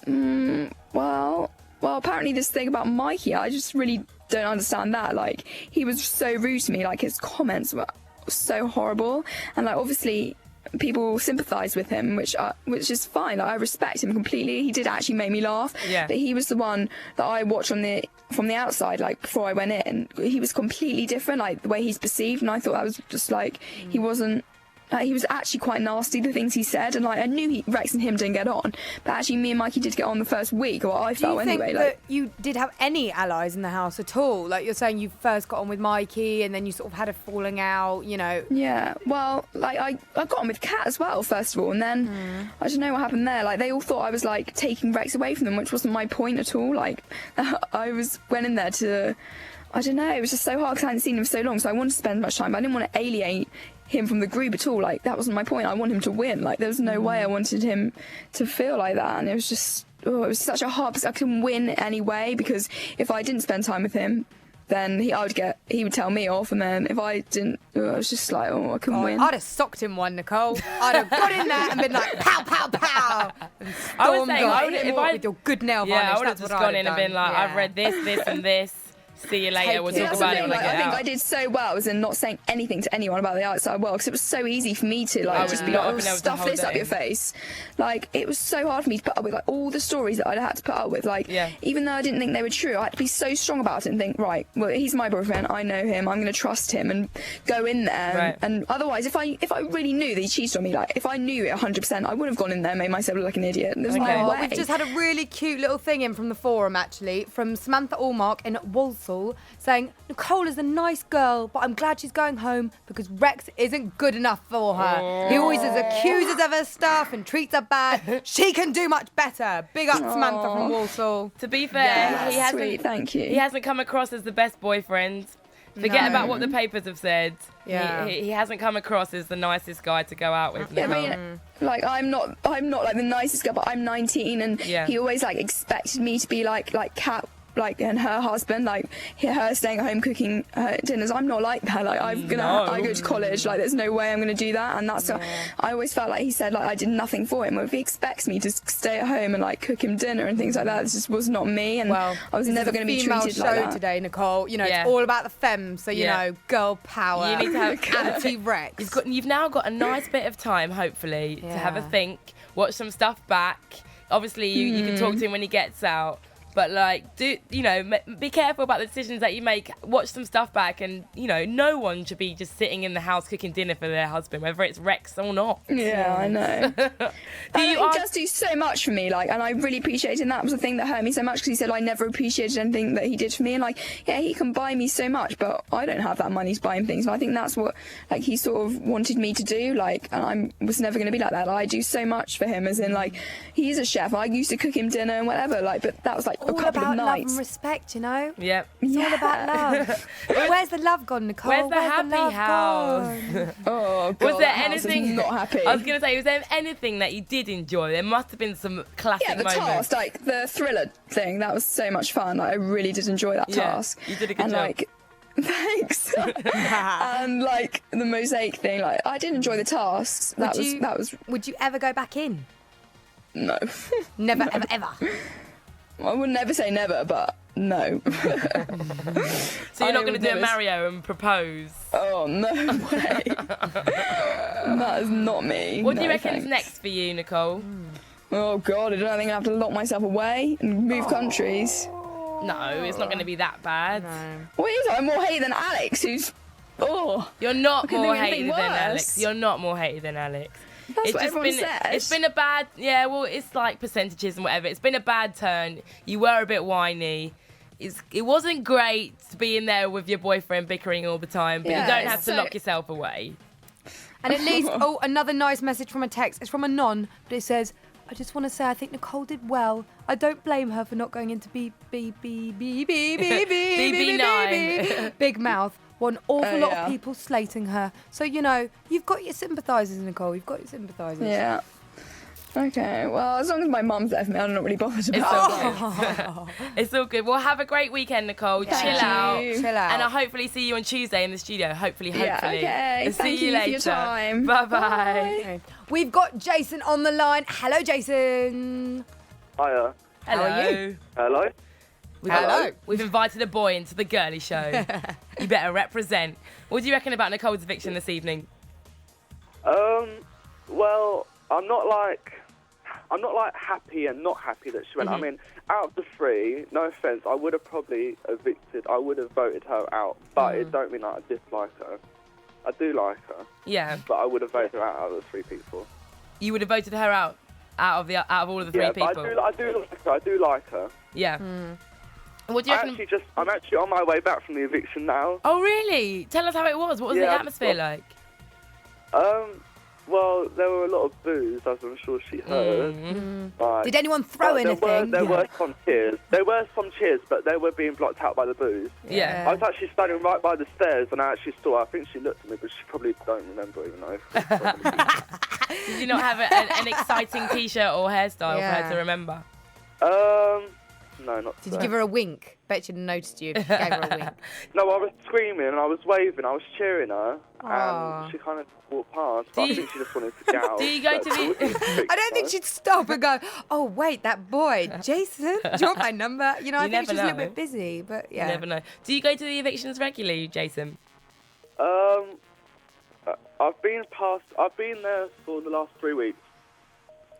Well, apparently this thing about Mikey, I just really don't understand that. Like, he was so rude to me. Like, his comments were so horrible, and like obviously people sympathise with him, which is fine. Like, I respect him completely. He did actually make me laugh. Yeah. But he was the one that I watched from the outside, like before I went in. He was completely different, like the way he's perceived, and I thought that was just like he wasn't. He was actually quite nasty, the things he said, and like I knew Rex and him didn't get on, but actually me and Mikey did get on the first week, or I felt anyway. Do you think that you did have any allies in the house at all? Like, you're saying you first got on with Mikey, and then you sort of had a falling out, you know? Yeah, well, like I got on with Kat as well, first of all, and then I don't know what happened there. Like, they all thought I was like taking Rex away from them, which wasn't my point at all. Like, went in there to, I don't know, it was just so hard because I hadn't seen him for so long, so I wanted to spend much time, but I didn't want to alienate him from the group at all. Like, that wasn't my point. I want him to win. Like, there was no way I wanted him to feel like that, and it was just it was such a hard, because I couldn't win anyway, because if I didn't spend time with him, then he would tell me off, and then if I didn't, it was just like, I couldn't win. I'd have socked him one, Nicole. I'd have got in there and been like, pow, pow, pow. And I was saying, with your good nail varnish. Yeah, I would have just gone in and been like, I've read this, and this. See you later. We'll talk about it when I get out. I think I did so well as in not saying anything to anyone about the outside world, because it was so easy for me to like just be like, stuff this up your face. Like, it was so hard for me to put up with like all the stories that I'd had to put up with. Like, even though I didn't think they were true, I had to be so strong about it and think, right, well, he's my boyfriend. I know him. I'm going to trust him and go in there. Right. And otherwise, if I really knew that he cheated on me, like if I knew it 100%, I would have gone in there and made myself look like an idiot. There's no way. We've just had a really cute little thing in from the forum, actually, from Samantha Allmark in Walsall, saying, Nicole is a nice girl, but I'm glad she's going home because Rex isn't good enough for her. He always accuses of her stuff and treats her bad. She can do much better. Big up Samantha from Walsall. To be fair, thank you. He hasn't come across as the best boyfriend. Forget about what the papers have said. Yeah. He hasn't come across as the nicest guy to go out with. Yeah, I mean, like I'm not like the nicest girl, but I'm 19, and he always like expected me to be like Kat, like, and her husband, like her staying at home cooking dinners. I'm not like that. Like, I go to college. Like, there's no way I'm going to do that. And that's what I always felt like he said, like, I did nothing for him. Well, if he expects me to stay at home and like cook him dinner and things like that, this just was not me. And I was never going to be treated like that. Today, Nicole. You know, it's all about the femmes. So you know, girl power. You need to have anti-Rex. You've now got a nice bit of time, hopefully, to have a think, watch some stuff back. Obviously, you can talk to him when he gets out. But, like, be careful about the decisions that you make. Watch some stuff back, and, no one should be just sitting in the house cooking dinner for their husband, whether it's Rex or not. Yeah, I know. He does do so much for me, like, and I really appreciate it. And that was the thing that hurt me so much, because he said I never appreciated anything that he did for me. And, like, yeah, he can buy me so much, but I don't have that money to buy him things. And I think that's what, like, he sort of wanted me to do, like, and I was never going to be like that. Like, I do so much for him, as in, like, he's a chef. I used to cook him dinner and whatever, like, but that was, like, all a couple about of love nights. and respect, you know? Yep. It's all about love. Where's the love gone, Nicole? Where's the happy house? Oh, God. Was there anything? Not happy. I was going to say, was there anything that you did enjoy? There must have been some classic moments. Yeah, the task, like the thriller thing, that was so much fun. Like, I really did enjoy that task. You did a good job. Like, thanks. And like the mosaic thing, like I did enjoy the tasks. That was. Would you ever go back in? No. Never, ever, ever. I would never say never, but no. So you're not going to do a Mario and propose? Oh, no way. That is not me. What do you reckon is next for you, Nicole? Oh, God, I don't think I have to lock myself away and move countries. No, it's not going to be that bad. No. What is it? I'm more hated than Alex, who's... Oh. You're not more hated than Alex. You're not more hated than Alex. That's what everyone says. It's been a bad... Yeah, well, it's like percentages and whatever. It's been a bad turn. You were a bit whiny. It wasn't great to be in there with your boyfriend bickering all the time, but you don't have to lock yourself away. And at least, another nice message from a text. It's from a non, but it says, I just want to say I think Nicole did well. I don't blame her for not going into BB9. Big mouth. What an awful lot yeah. of people slating her. So, you know, you've got your sympathisers, Nicole. You've got your sympathisers. Yeah. Okay, well, as long as my mum's there for me, I'm not really bothered It's about all good. It's all good. Well, have a great weekend, Nicole. Thank Chill out. you. Chill out. And I'll hopefully see you on Tuesday in the studio. Hopefully. Yeah, okay. And see Thank you you for later. your time. Bye-bye. Okay. We've got Jason on the line. Hello, Jason. Hiya. Hello. How are you? Hello. Hello. We've invited a boy into the girly show. You better represent. What do you reckon about Nicole's eviction this evening? Well, I'm not like happy and not happy that she went. I mean, out of the three, no offence, I would have probably voted her out, but it don't mean that I dislike her. I do like her. Yeah. But I would have voted her out of the three people. You would have voted her out of all of the three Yeah, people. but I do like her. I do like her. Yeah. What do you reckon? I'm actually on my way back from the eviction now. Oh, really? Tell us how it was. What was the atmosphere like? Well, there were a lot of boos, as I'm sure she heard. Like, Did anyone throw anything? There were some cheers. There were some cheers, but they were being blocked out by the boos. Yeah. I was actually standing right by the stairs, and I actually saw. I think she looked at me, but she probably don't remember, even though. Did you not have an exciting T-shirt or hairstyle for her to remember? No, not. Did you give her a wink? Bet she'd have noticed you if you gave her a wink. No, I was screaming and I was waving. I was cheering her, Aww. and she kind of walked past. But I think she just wanted to get out. Do you go to the? I don't think she'd stop and go, oh, wait, that boy, Jason, do you want my number? You know, I think she's a little bit busy, but yeah. You never know. Do you go to the evictions regularly, Jason? I've been there for the last 3 weeks.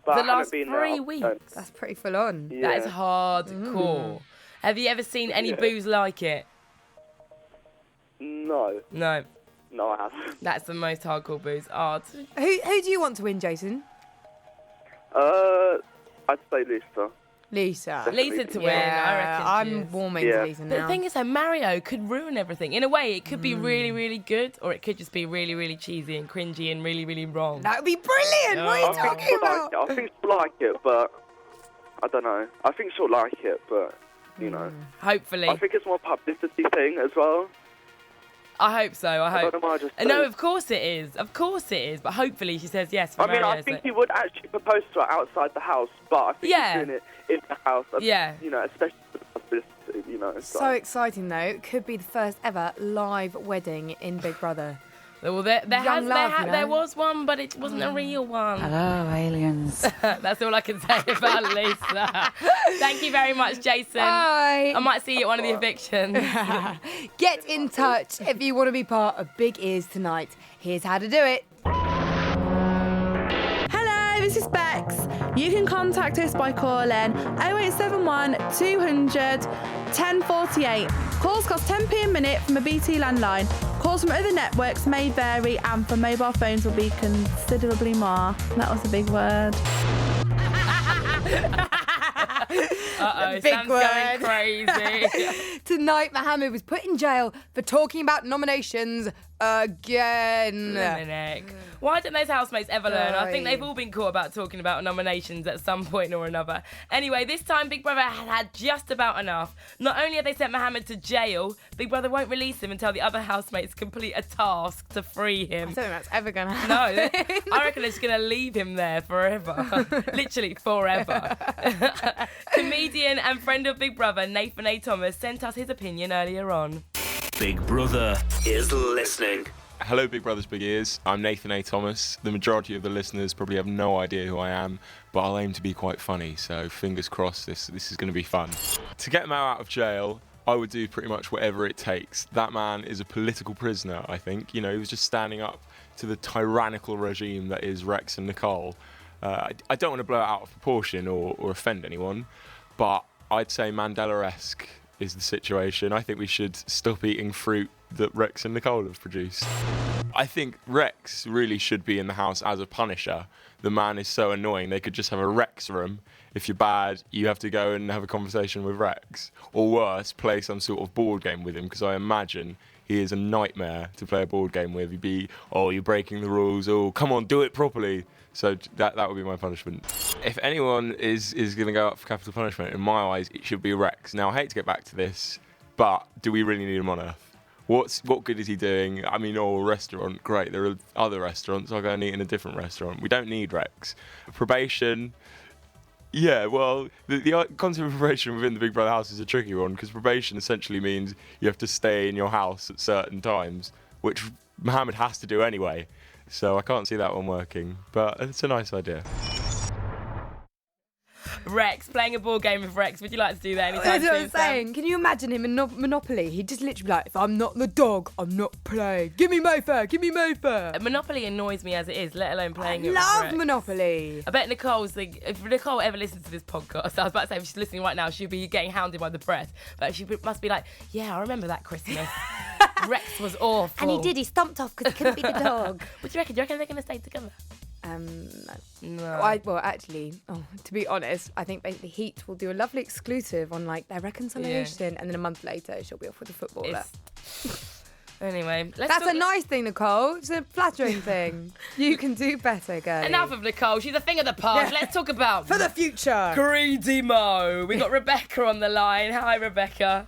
But The I haven't last been 3 weeks? That's pretty full on. Yeah. That is hardcore. Have you ever seen any boos like it? No. No. No, I haven't. That's the most hardcore boos. Oh, Who do you want to win, Jason? I'd say Lisa. Lisa. Lisa to win, I reckon. I'm warming to Lisa now. But the thing is, though, Mario could ruin everything. In a way, it could be really, really good, or it could just be really, really cheesy and cringy and really, really wrong. That would be brilliant. What are you talking about? I think she'll like it, but I don't know. I think she'll like it, but you know. Hopefully. I think it's more publicity thing as well. I hope so. I hope. don't know why I just No, said. of course it is. Of course it is. But hopefully she says yes for I mean, I Mario's think sake. he would actually propose to her outside the house, but I think Yeah. he's doing it in the house. Yeah. You know, especially for the publicity, you know. So exciting, though. It could be the first ever live wedding in Big Brother. Well, Young love, you know? there was one, but it wasn't a real one. Hello, aliens. That's all I can say about Lisa. Thank you very much, Jason. Bye. I might see you at one of the evictions. Get in touch if you want to be part of Big Ears tonight. Here's how to do it. Hello, this is Bex. You can contact us by calling 0871 200 1048. Calls cost 10p a minute from a BT landline. Calls from other networks may vary, and for mobile phones will be considerably more. That was a big word. Uh-oh, Big Sam's word. going crazy. Tonight, Mohammed was put in jail for talking about nominations again. Dominic. Why don't those housemates ever learn? I think they've all been caught about talking about nominations at some point or another. Anyway, this time Big Brother had just about enough. Not only have they sent Mohammed to jail, Big Brother won't release him until the other housemates complete a task to free him. I don't think that's ever going to No, happen. I reckon they're just going to leave him there forever. Literally forever. Comedian and friend of Big Brother, Nathan A. Thomas, sent us his opinion earlier on. Big Brother is listening. Hello, Big Brothers, Big Ears. I'm Nathan A. Thomas. The majority of the listeners probably have no idea who I am, but I'll aim to be quite funny, so fingers crossed this is going to be fun. To get Mao out of jail, I would do pretty much whatever it takes. That man is a political prisoner, I think. You know, he was just standing up to the tyrannical regime that is Rex and Nicole. I don't want to blow it out of proportion or offend anyone, but I'd say Mandela-esque is the situation. I think we should stop eating fruit that Rex and Nicole have produced. I think Rex really should be in the house as a punisher. The man is so annoying. They could just have a Rex room. If you're bad, you have to go and have a conversation with Rex. Or worse, play some sort of board game with him, because I imagine he is a nightmare to play a board game with. He'd be, oh, you're breaking the rules. Oh, come on, do it properly. So that would be my punishment. If anyone is going to go up for capital punishment, in my eyes, it should be Rex. Now, I hate to get back to this, but do we really need him on Earth? What good is he doing? I mean, a restaurant, great. There are other restaurants. I'll go and eat in a different restaurant. We don't need Rex. Probation. Yeah, well, the concept of probation within the Big Brother house is a tricky one, because probation essentially means you have to stay in your house at certain times, which Mohammed has to do anyway. So I can't see that one working, but it's a nice idea. Rex, playing a board game with Rex. Would you like to do that anytime That's what soon, I'm saying. Can you imagine him in Monopoly? He'd just literally be like, if I'm not the dog, I'm not playing. Give me Mofer, give me Mofer. Monopoly annoys me as it is, let alone playing it with Love Rex. Monopoly. I bet Nicole's if Nicole ever listens to this podcast, I was about to say if she's listening right now, she'll be getting hounded by the press. But she must be like, yeah, I remember that Christmas. Rex was awful. And he stomped off because he couldn't be the dog. What do you reckon? Do you reckon they're going to stay together? No. Well, actually, to be honest, I think basically Heat will do a lovely exclusive on like their reconciliation, and then a month later she'll be off with a footballer. Anyway, that's a nice thing, Nicole. It's a flattering thing. You can do better, girl. Enough of Nicole. She's a thing of the past. Let's talk about for the future. Greedy Mo. We got Rebecca on the line. Hi, Rebecca.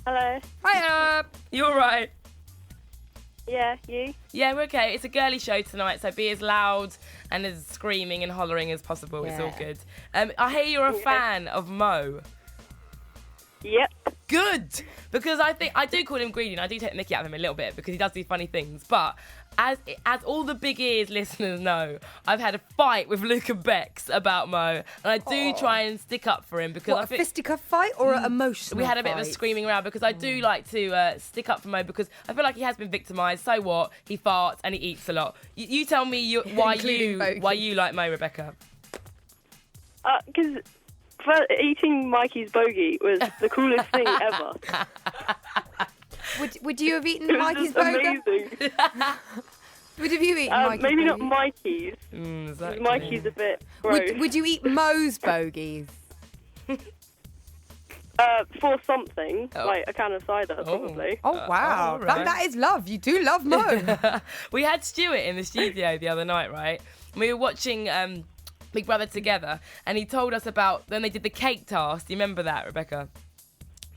Hello. Hiya. You all right? Yeah, you? Yeah, we're okay. It's a girly show tonight, so be as loud and as screaming and hollering as possible. It's all good. I hear you're a fan of Mo. Yep. Good, because I do call him greedy, and I do take the mickey out of him a little bit because he does do funny things. But as all the Big Ears listeners know, I've had a fight with Luca Bex about Mo, and I do try and stick up for him because a fisticuff fight or an emotional We had a bit of a fight? screaming round because I do like to stick up for Mo because I feel like he has been victimised. So what? He farts and he eats a lot. You tell me why you like Mo, Rebecca. Because eating Mikey's bogey was the coolest thing ever. Would you have eaten It was Mikey's just burger? amazing. Would have you eaten Mikey's maybe bogies? not Mikey's. Exactly. Mikey's a bit gross. Would you eat Mo's bogies? For something, like a can of cider, probably. Oh wow, right. that is love. You do love Mo. We had Stuart in the studio the other night, right? We were watching Big Brother together, and he told us about when they did the cake task. Do you remember that, Rebecca?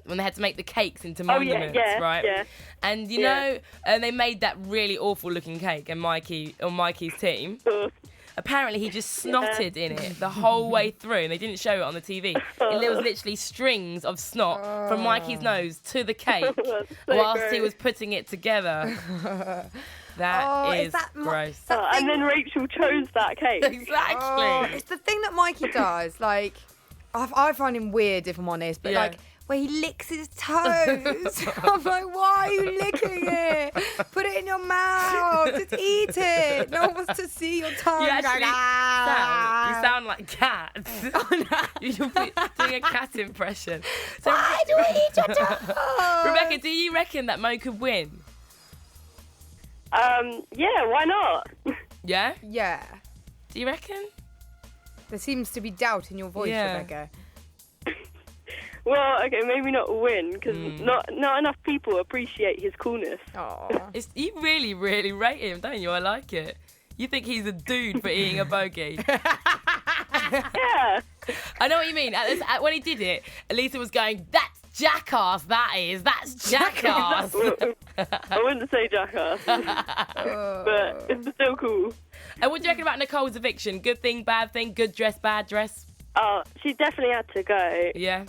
When they had to make the cakes into monuments, right? Yeah. And you know, and they made that really awful looking cake, and Mikey's team. Apparently, he just snotted in it the whole way through, and they didn't show it on the TV. And there was literally strings of snot from Mikey's nose to the cake whilst he was putting it together. That is gross. And then Rachel chose that cake. Exactly. It's the thing that Mikey does. Like, I find him weird, if I'm honest, but like, where he licks his toes. I'm like, why are you licking it? Put it in your mouth. Just eat it. No one wants to see your tongue. You actually "Ah." sound like cats. You're doing a cat impression. So, Why do I eat your tongue? Rebecca, do you reckon that Mo could win? Yeah, why not? Yeah? Yeah. Do you reckon? There seems to be doubt in your voice, Rebecca. Well, okay, maybe not win, because not enough people appreciate his coolness. You really, really rate him, don't you? I like it. You think he's a dude for eating a bogey. Yeah. I know what you mean. When he did it, Elisa was going, that's jackass, that's jackass. I wouldn't say jackass, but it's still cool. And what do you reckon about Nicole's eviction? Good thing, bad thing, good dress, bad dress? Oh, she definitely had to go. Yeah.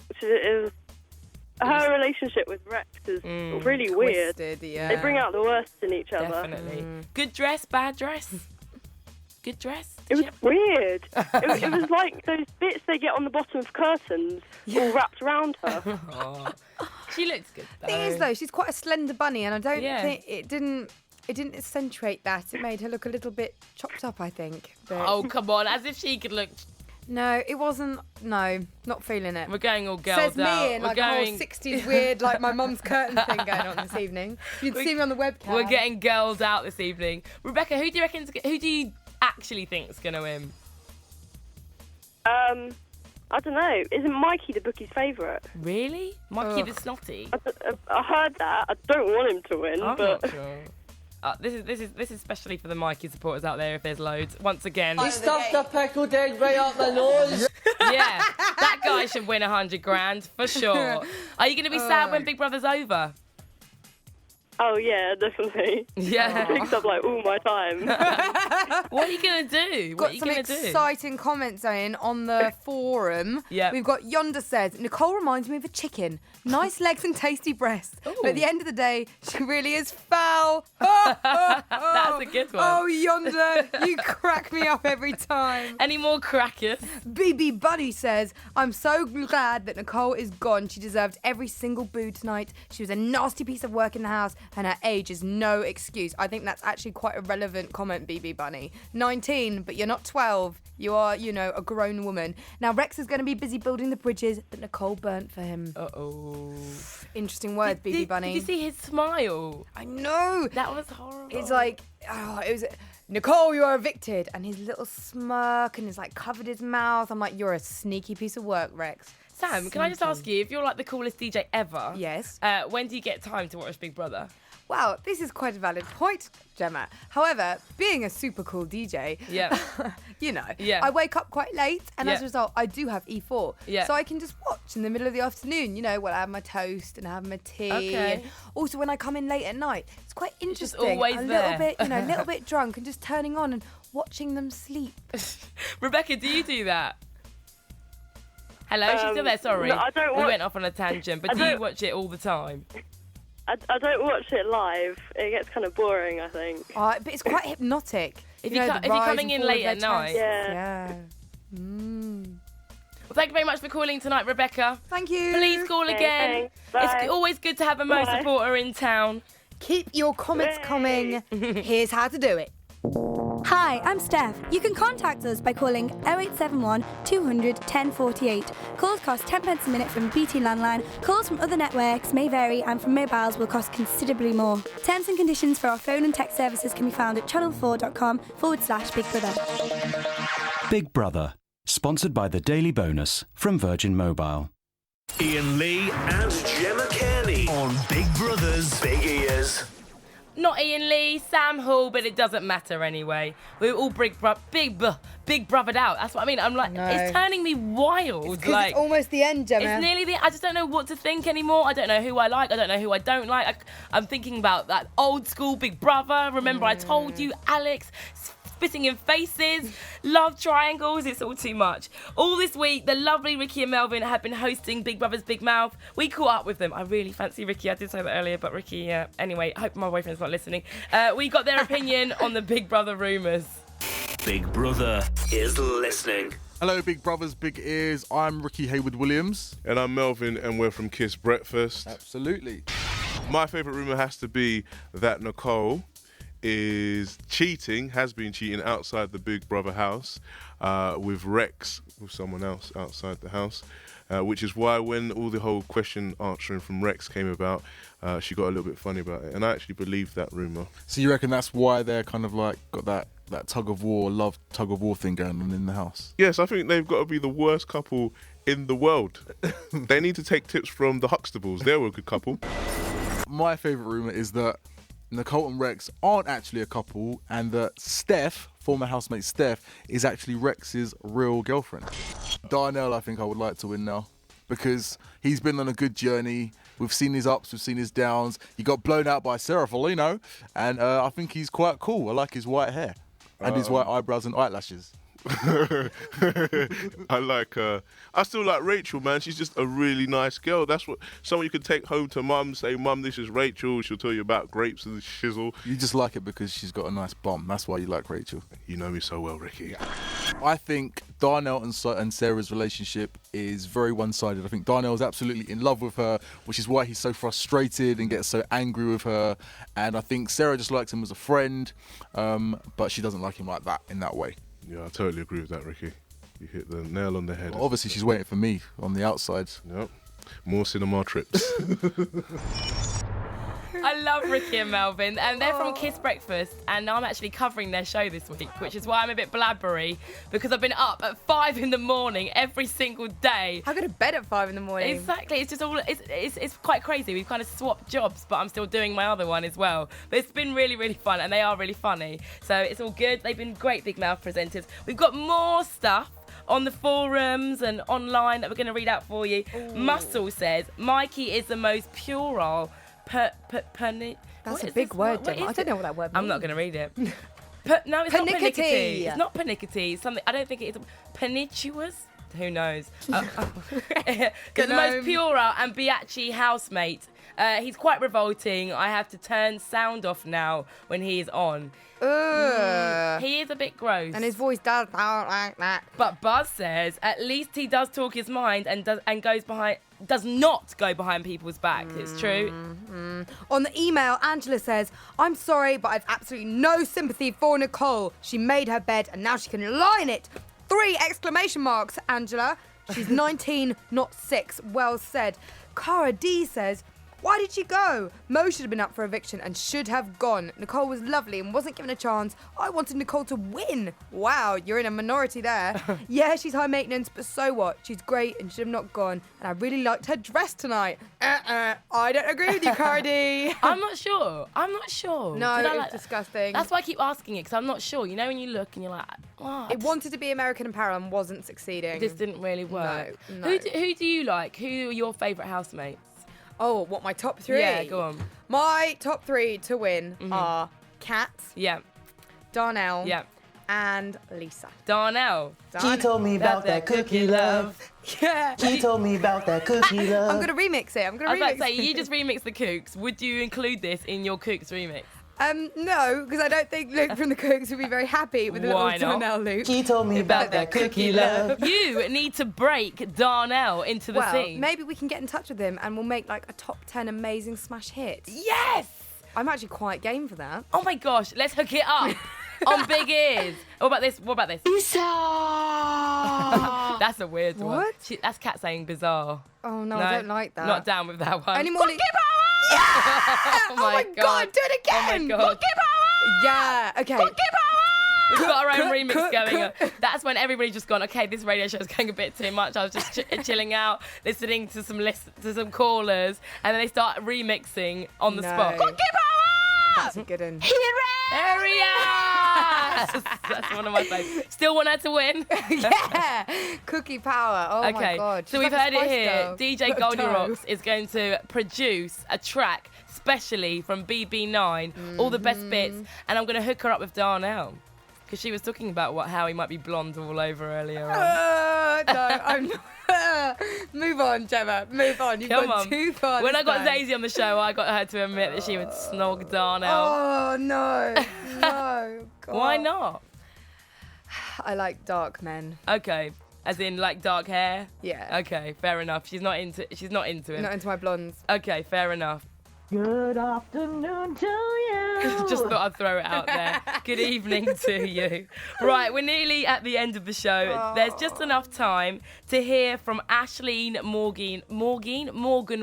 Her relationship with Rex is really weird. Twisted, yeah. They bring out the worst in each other. Definitely. Good dress, bad dress? Good dress? It was weird. It was like those bits they get on the bottom of curtains all wrapped around her. She looks good, though. The thing is, though, she's quite a slender bunny, and I don't think it didn't accentuate that. It made her look a little bit chopped up, I think. But... Oh, come on, as if she could look... No, it wasn't. No, not feeling it. We're going all girls Says me out. in like a whole 60s weird, like my mum's curtain thing going on this evening. You'd see me on the webcam. We're getting girls out this evening. Rebecca, who do you actually think's going to win? I don't know. Isn't Mikey the bookie's favourite? Really? Mikey the snotty? I heard that. I don't want him to win, I'm but not sure. This is especially for the Mikey supporters out there if there's loads. Once again, He stuffed a pickled egg right up my nose. Yeah, that guy should win 100 grand for sure. Are you going to be sad when Big Brother's over? Oh, yeah, definitely. Yeah. It takes up, like, all my time. What are you going to do? What Got are you some going to do? exciting comments in on the forum. Yeah. We've got Yonda says, Nicole reminds me of a chicken. Nice legs and tasty breasts. But at the end of the day, she really is foul. That's a good one. Oh, Yonda, you crack me up every time. Any more crackers? BB Buddy says, I'm so glad that Nicole is gone. She deserved every single boo tonight. She was a nasty piece of work in the house, and her age is no excuse. I think that's actually quite a relevant comment, BB Bunny. 19, but you're not 12. You are, you know, a grown woman. Now, Rex is going to be busy building the bridges that Nicole burnt for him. Uh-oh. Interesting words, BB Bunny. Did you see his smile? I know. That was horrible. It's like, it was... Nicole, you are evicted. And his little smirk and he's like covered his mouth. I'm like, you're a sneaky piece of work, Rex. Sam, can I just ask you, if you're like the coolest DJ ever, yes, when do you get time to watch Big Brother? Wow, this is quite a valid point, Gemma. However, being a super cool DJ, yeah, you know, yeah. I wake up quite late, and as Yeah. a result, I do have E4. Yeah. So I can just watch in the middle of the afternoon, you know, while I have my toast and I have my tea. Okay. And also, when I come in late at night, it's quite interesting. always a there. little bit, you know, a little bit drunk and just turning on and watching them sleep. Rebecca, do you do that? Hello, she's still there, sorry. No, I don't we watch- went off on a tangent, but I do you don't- watch it all the time? I don't watch it live. It gets kind of boring, I think. But it's quite hypnotic. If You know, if the you're rise coming and in fall of late their at night. chests. Yeah. Well, thank you very much for calling tonight, Rebecca. Thank you. Please call Okay, again. thanks. Bye. It's always good to have a Mo Bye. supporter in town. Keep your comments coming. Here's how to do it. Hi, I'm Steph. You can contact us by calling 0871 200 1048. Calls cost 10 pence a minute from BT landline. Calls from other networks may vary and from mobiles will cost considerably more. Terms and conditions for our phone and text services can be found at channel4.com/Big Brother. Big Brother, sponsored by the Daily Bonus from Virgin Mobile. Iain Lee and Gemma Kearney on Big Brother's Big Ears. Not Iain Lee, Sam Hall, but it doesn't matter anyway. We're all big brothered out. That's what I mean. I'm like, it's turning me wild. Because it's almost the end, Gemma. It's nearly the. I just don't know what to think anymore. I don't know who I like. I don't know who I don't like. I'm thinking about that old school Big Brother. Remember, I told you, Alex. Spitting in faces, love triangles, it's all too much. All this week, the lovely Ricky and Melvin have been hosting Big Brother's Big Mouth. We caught up with them. I really fancy Ricky. I did say that earlier, but Ricky, anyway, I hope my boyfriend's not listening. We got their opinion on the Big Brother rumours. Big Brother is listening. Hello, Big Brothers, Big Ears. I'm Ricky Hayward-Williams. And I'm Melvin, and we're from Kiss Breakfast. Absolutely. My favourite rumour has to be that Nicole is cheating, has been cheating outside the Big Brother house with Rex, with someone else outside the house, which is why when all the whole question answering from Rex came about, she got a little bit funny about it. And I actually believe that rumour. So you reckon that's why they're kind of like got that tug of war, love tug of war thing going on in the house? Yes, I think they've got to be the worst couple in the world. They need to take tips from the Huxtables. They're a good couple. My favourite rumour is that Nicole and Rex aren't actually a couple, and that Steph, former housemate Steph, is actually Rex's real girlfriend. Darnell, I think I would like to win now, because he's been on a good journey. We've seen his ups, we've seen his downs. He got blown out by Sarah Foligno, and I think he's quite cool. I like his white hair and his white eyebrows and eyelashes. I still like Rachel, man. She's just a really nice girl. That's what someone you could take home to mum, say, Mum, this is Rachel. She'll tell you about grapes and shizzle. You just like it because she's got a nice bum. That's why you like Rachel. You know me so well, Ricky. I think Darnell and Sarah's relationship is very one-sided. I think Darnell's absolutely in love with her, which is why he's so frustrated and gets so angry with her. And I think Sarah just likes him as a friend, but she doesn't like him like that, in that way. Yeah, I totally agree with that, Ricky. You hit the nail on the head. Well, obviously, she's waiting for me on the outside. Yep. More cinema trips. I love Ricky and Melvin, and they're from Kiss Breakfast, and I'm actually covering their show this week, which is why I'm a bit blabbery, because I've been up at 5 in the morning every single day. I go to bed at 5 in the morning. Exactly, it's just all, it's quite crazy. We've kind of swapped jobs, but I'm still doing my other one as well. But it's been really, really fun, and they are really funny. So it's all good. They've been great Big Mouth presenters. We've got more stuff on the forums and online that we're going to read out for you. Muscle says, Mikey is the most puerile That's a big word, Gemma. I don't know what that word means. I'm not going to read it. No, it's not pernickety. It's not pernickety. It's something. I don't think it's pernicious. Who knows? The most puerile and biatchy housemate. He's quite revolting. I have to turn sound off now when he is on. He is a bit gross. And his voice does sound like that. But Buzz says at least he does talk his mind and does not go behind people's backs. It's true. On the email, Angela says, I'm sorry, but I've absolutely no sympathy for Nicole. She made her bed and now she can lie in it. 3 exclamation marks, Angela. She's 19, not 6. Well said. Cara D says, why did she go? Mo should have been up for eviction and should have gone. Nicole was lovely and wasn't given a chance. I wanted Nicole to win. Wow, you're in a minority there. Yeah, she's high maintenance, but so what? She's great and should have not gone. And I really liked her dress tonight. I don't agree with you, Cara D. I'm not sure. No, it's disgusting. That's why I keep asking it, because I'm not sure. You know when you look and you're like, what? It wanted to be American Apparel and wasn't succeeding. It just didn't really work. No. Who do you like? Who are your favourite housemates? Oh, what, my top 3? Yeah, go on. My top 3 to win are Kat, Darnell, and Lisa. Darnell. She told me about that cookie love. Yeah. She told me about that cookie love. I'm going to remix it. I was about to say, you just remixed the Kooks. Would you include this in your Kooks remix? No, because I don't think Luke from the Kooks would be very happy with the little Darnell Luke. She told me about that cookie love. You need to break Darnell into the scene. Maybe we can get in touch with him and we'll make like a top 10 amazing smash hits. Yes! I'm actually quite game for that. Oh my gosh, let's hook it up on Big Ears. What about this? Bizarre! That's a weird one. What? That's Kat saying bizarre. Oh no, I don't like that. Not down with that one. Any more? Yeah! Oh my god, do it again! Oh my god. Yeah, okay. We've got our own remix going on. That's when everybody's just gone, okay, this radio show is going a bit too much. I was just chilling out, listening to some callers, and then they start remixing on the spot. That's a good one. Area! That's one of my favourites. Still want her to win? Yeah! Cookie power. Oh my god. So we've heard it here. DJ Goldie Rocks is going to produce a track specially from BB9, all the best bits, and I'm going to hook her up with Darnell. Because she was talking about how he might be blonde all over earlier on. No, I'm not. Move on, Gemma. Move on. You've gone too far. When I got Daisy on the show, I got her to admit that she would snog Darnell. Oh, no. No. God. Why not? I like dark men. Okay. As in, like, dark hair? Yeah. Okay, fair enough. She's not into it. Not into my blondes. Okay, fair enough. Good afternoon to you. Just thought I'd throw it out there. Good evening to you. Right, we're nearly at the end of the show. There's just enough time to hear from Ashleen Morgan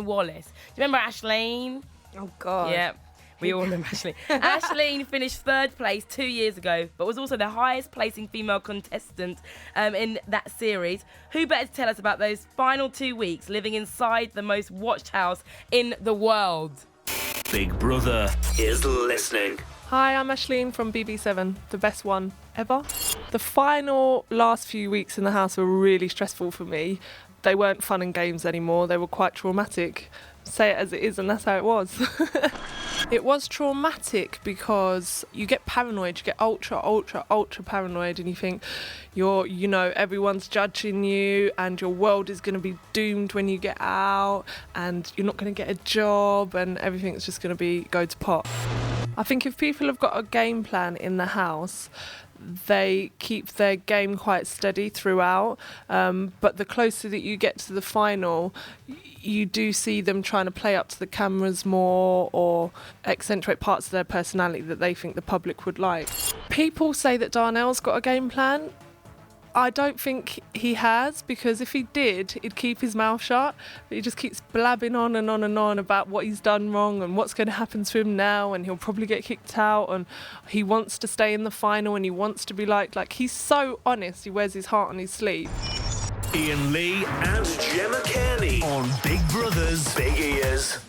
Wallace. Do you remember Ashleen? Oh, God. Yeah. We all know Ashleen. Ashleen finished 3rd place 2 years ago, but was also the highest placing female contestant in that series. Who better to tell us about those final 2 weeks living inside the most watched house in the world? Big Brother is listening. Hi, I'm Ashleen from BB7, the best one ever. The final last few weeks in the house were really stressful for me. They weren't fun and games anymore, they were quite traumatic. Say it as it is, and that's how it was. It was traumatic because you get paranoid, you get ultra paranoid, and you think everyone's judging you and your world is going to be doomed when you get out and you're not going to get a job and everything's just going to go to pot. I think if people have got a game plan in the house, they keep their game quite steady throughout, but the closer that you get to the final, you do see them trying to play up to the cameras more or accentuate parts of their personality that they think the public would like. People say that Darnell's got a game plan. I don't think he has, because if he did, he'd keep his mouth shut. But he just keeps blabbing on and on and on about what he's done wrong and what's going to happen to him now, and he'll probably get kicked out, and he wants to stay in the final and he wants to be like he's so honest, he wears his heart on his sleeve. Iain Lee and Gemma Kearney on Big Brother's Big Ears.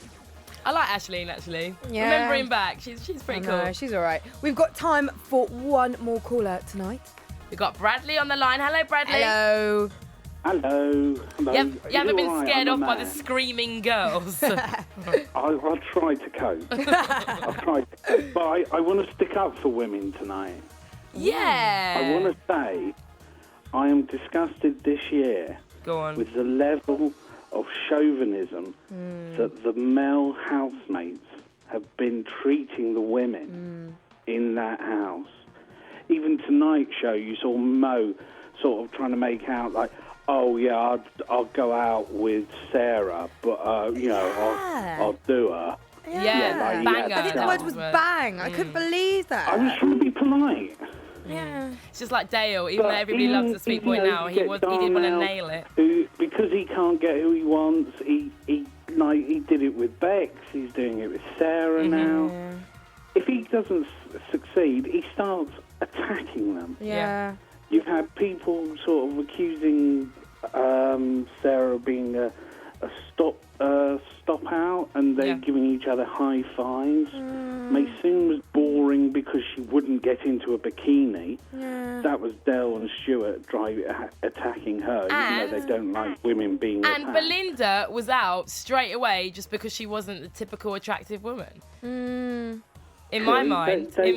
I like Ashleen, actually. Yeah. Remember him back. She's pretty cool. She's all right. We've got time for one more caller tonight. We've got Bradley on the line. Hello, Bradley. Hello. Hello. You haven't been Right, scared I'm off a by the man. screaming girls. I'll try to cope. I'll try, but I want to stick up for women tonight. Yeah. I want to say I am disgusted this year Go on. with the level of chauvinism that the male housemates have been treating the women in that house. Even tonight's show, you saw Mo sort of trying to make out like, oh yeah, I'll go out with Sarah, but I'll do her. Yeah, like, I think the word was bang. I couldn't believe that. I was trying to be polite. Yeah. It's just like Dale, even But though everybody loves the sweet boy now, he did want to nail it. Because he can't get who he wants, he did it with Bex, he's doing it with Sarah now. If he doesn't succeed, he starts attacking them. Yeah. You've had people sort of accusing Sarah of being a stop out, and they're giving each other high fives. Maysoon was boring because she wouldn't get into a bikini. That was Dell and Stuart attacking her, even though they don't like women being And attacked. Belinda was out straight away just because she wasn't the typical attractive woman. In my mind. They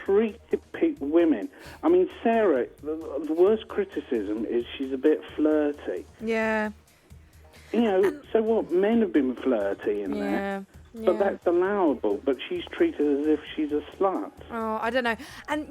treated women. I mean, Sarah, the worst criticism is she's a bit flirty. Yeah. You know, so what? Men have been flirty in there. But that's allowable. But she's treated as if she's a slut. Oh, I don't know. And,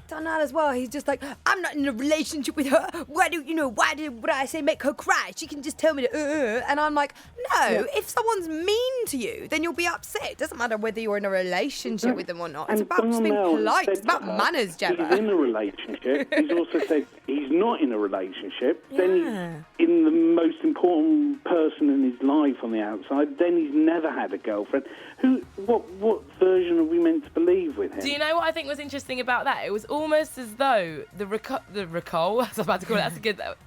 Darnell as well, he's just like, I'm not in a relationship with her. Why would I say make her cry? She can just tell me to, And I'm like, no, if someone's mean to you, then you'll be upset. It doesn't matter whether you're in a relationship with them or not. It's And about just being Darnell polite. said It's about to her, manners, Gemma. He's in a relationship. He's also said he's not in a relationship. Then he's in the most important person in his life on the outside. Then he's never had a girlfriend. What version are we meant to believe with him? Do you know what I think was interesting about that? It was almost as though the Nicole, I was about to call it, that's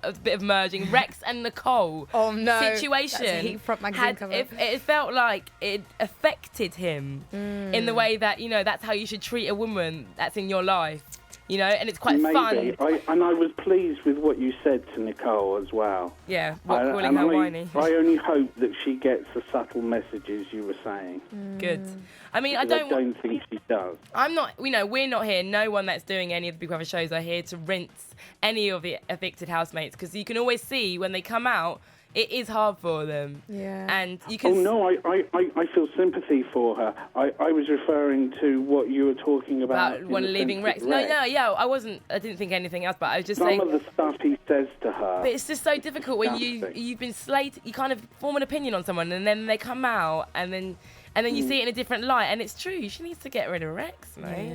a bit of merging, Rex and Nicole situation That's a Heat Front magazine cover. it felt like it affected him in the way that, that's how you should treat a woman that's in your life. And it's quite Maybe. fun. I was pleased with what you said to Nicole as well. Yeah, calling her whiny. I only hope that she gets the subtle messages you were saying. Good. I mean, I Because don't think she does. I'm not, we're not here. No one that's doing any of the Big Brother shows are here to rinse any of the evicted housemates, because you can always see when they come out, it is hard for them. Yeah. And you can. Oh no, I feel sympathy for her. I was referring to what you were talking about. When leaving Rex. No, I wasn't. I didn't think anything else. But I was just Some saying. of the stuff he says to her. But it's just so difficult when you've been slated. You kind of form an opinion on someone, and then they come out, and then you see it in a different light. And it's true. She needs to get rid of Rex, mate.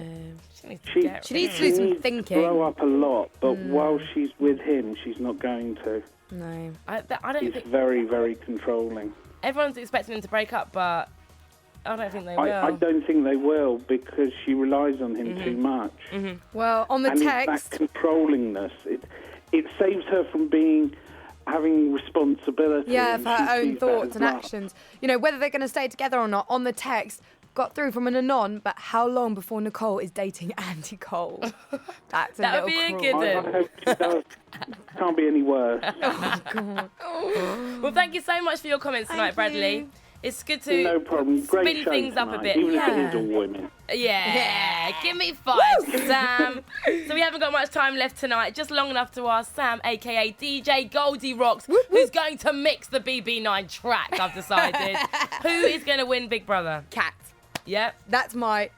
Yeah. She needs to do some thinking. Grow up a lot, but while she's with him, she's not going to. No, I don't He's think. very, very controlling. Everyone's expecting them to break up, but I don't think they will. I don't think they will, because she relies on him too much. Well, on the and text, it's that controllingness. It saves her from having responsibility. yeah, for her she own sees that thoughts as and love. actions. Whether they're going to stay together or not. On the text, got through from an anon, but how long before Nicole is dating Andy Cole? That's That would little be a cruel. good I hope she does. Can't be any worse. Oh, God. Well, thank you so much for your comments tonight, Bradley. It's good to No problem. Great spin show things up a tonight, bit. even if it is all women. Yeah. Give me 5, Sam. So we haven't got much time left tonight, just long enough to ask Sam, aka DJ Goldie Rocks, who's going to mix the BB9 track, I've decided. Who is going to win Big Brother? Cat. Yep. That's my...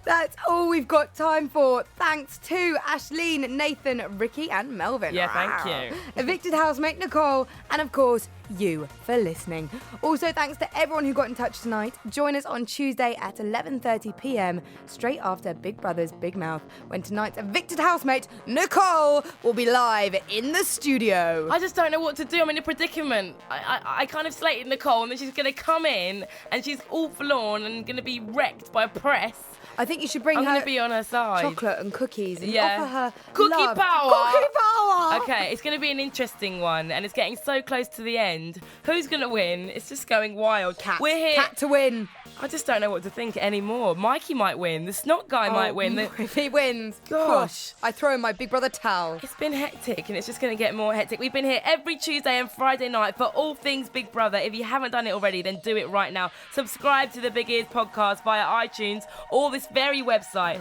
That's all we've got time for. Thanks to Ashleen, Nathan, Ricky and Melvin. Yeah, thank you. Evicted housemate Nicole, and of course, you for listening. Also, thanks to everyone who got in touch tonight. Join us on Tuesday at 11:30 p.m, straight after Big Brother's Big Mouth, when tonight's evicted housemate Nicole will be live in the studio. I just don't know what to do. I'm in a predicament. I kind of slated Nicole, and then she's going to come in, and she's all forlorn and going to be wrecked by press. I think you should bring I'm her going to be on her side. chocolate and cookies and Yeah. offer her Cookie love. power. Cookie power. Okay, it's going to be an interesting one, and it's getting so close to the end. Who's going to win? It's just going wild. We're here. Cat to win. I just don't know what to think anymore. Mikey might win. The snot guy might win. If he wins, Gosh. I throw in my Big Brother towel. It's been hectic, and it's just going to get more hectic. We've been here every Tuesday and Friday night for all things Big Brother. If you haven't done it already, then do it right now. Subscribe to the Big Ears podcast via iTunes or this very website.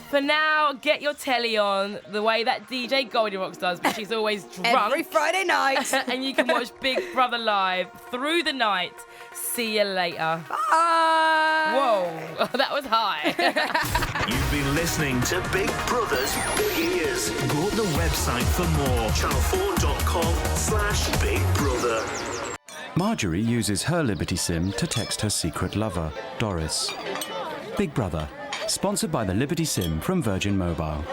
For now, get your telly on the way that DJ Goldie Rocks does, but she's always drunk. Every Friday night. And you can watch Big Brother live through the night. See you later. Bye. Whoa, that was high. You've been listening to Big Brother's Big Ears. Go to the website for more. channel4.com/Big Brother. Marjorie uses her Liberty SIM to text her secret lover, Doris. Big Brother, sponsored by the Liberty SIM from Virgin Mobile.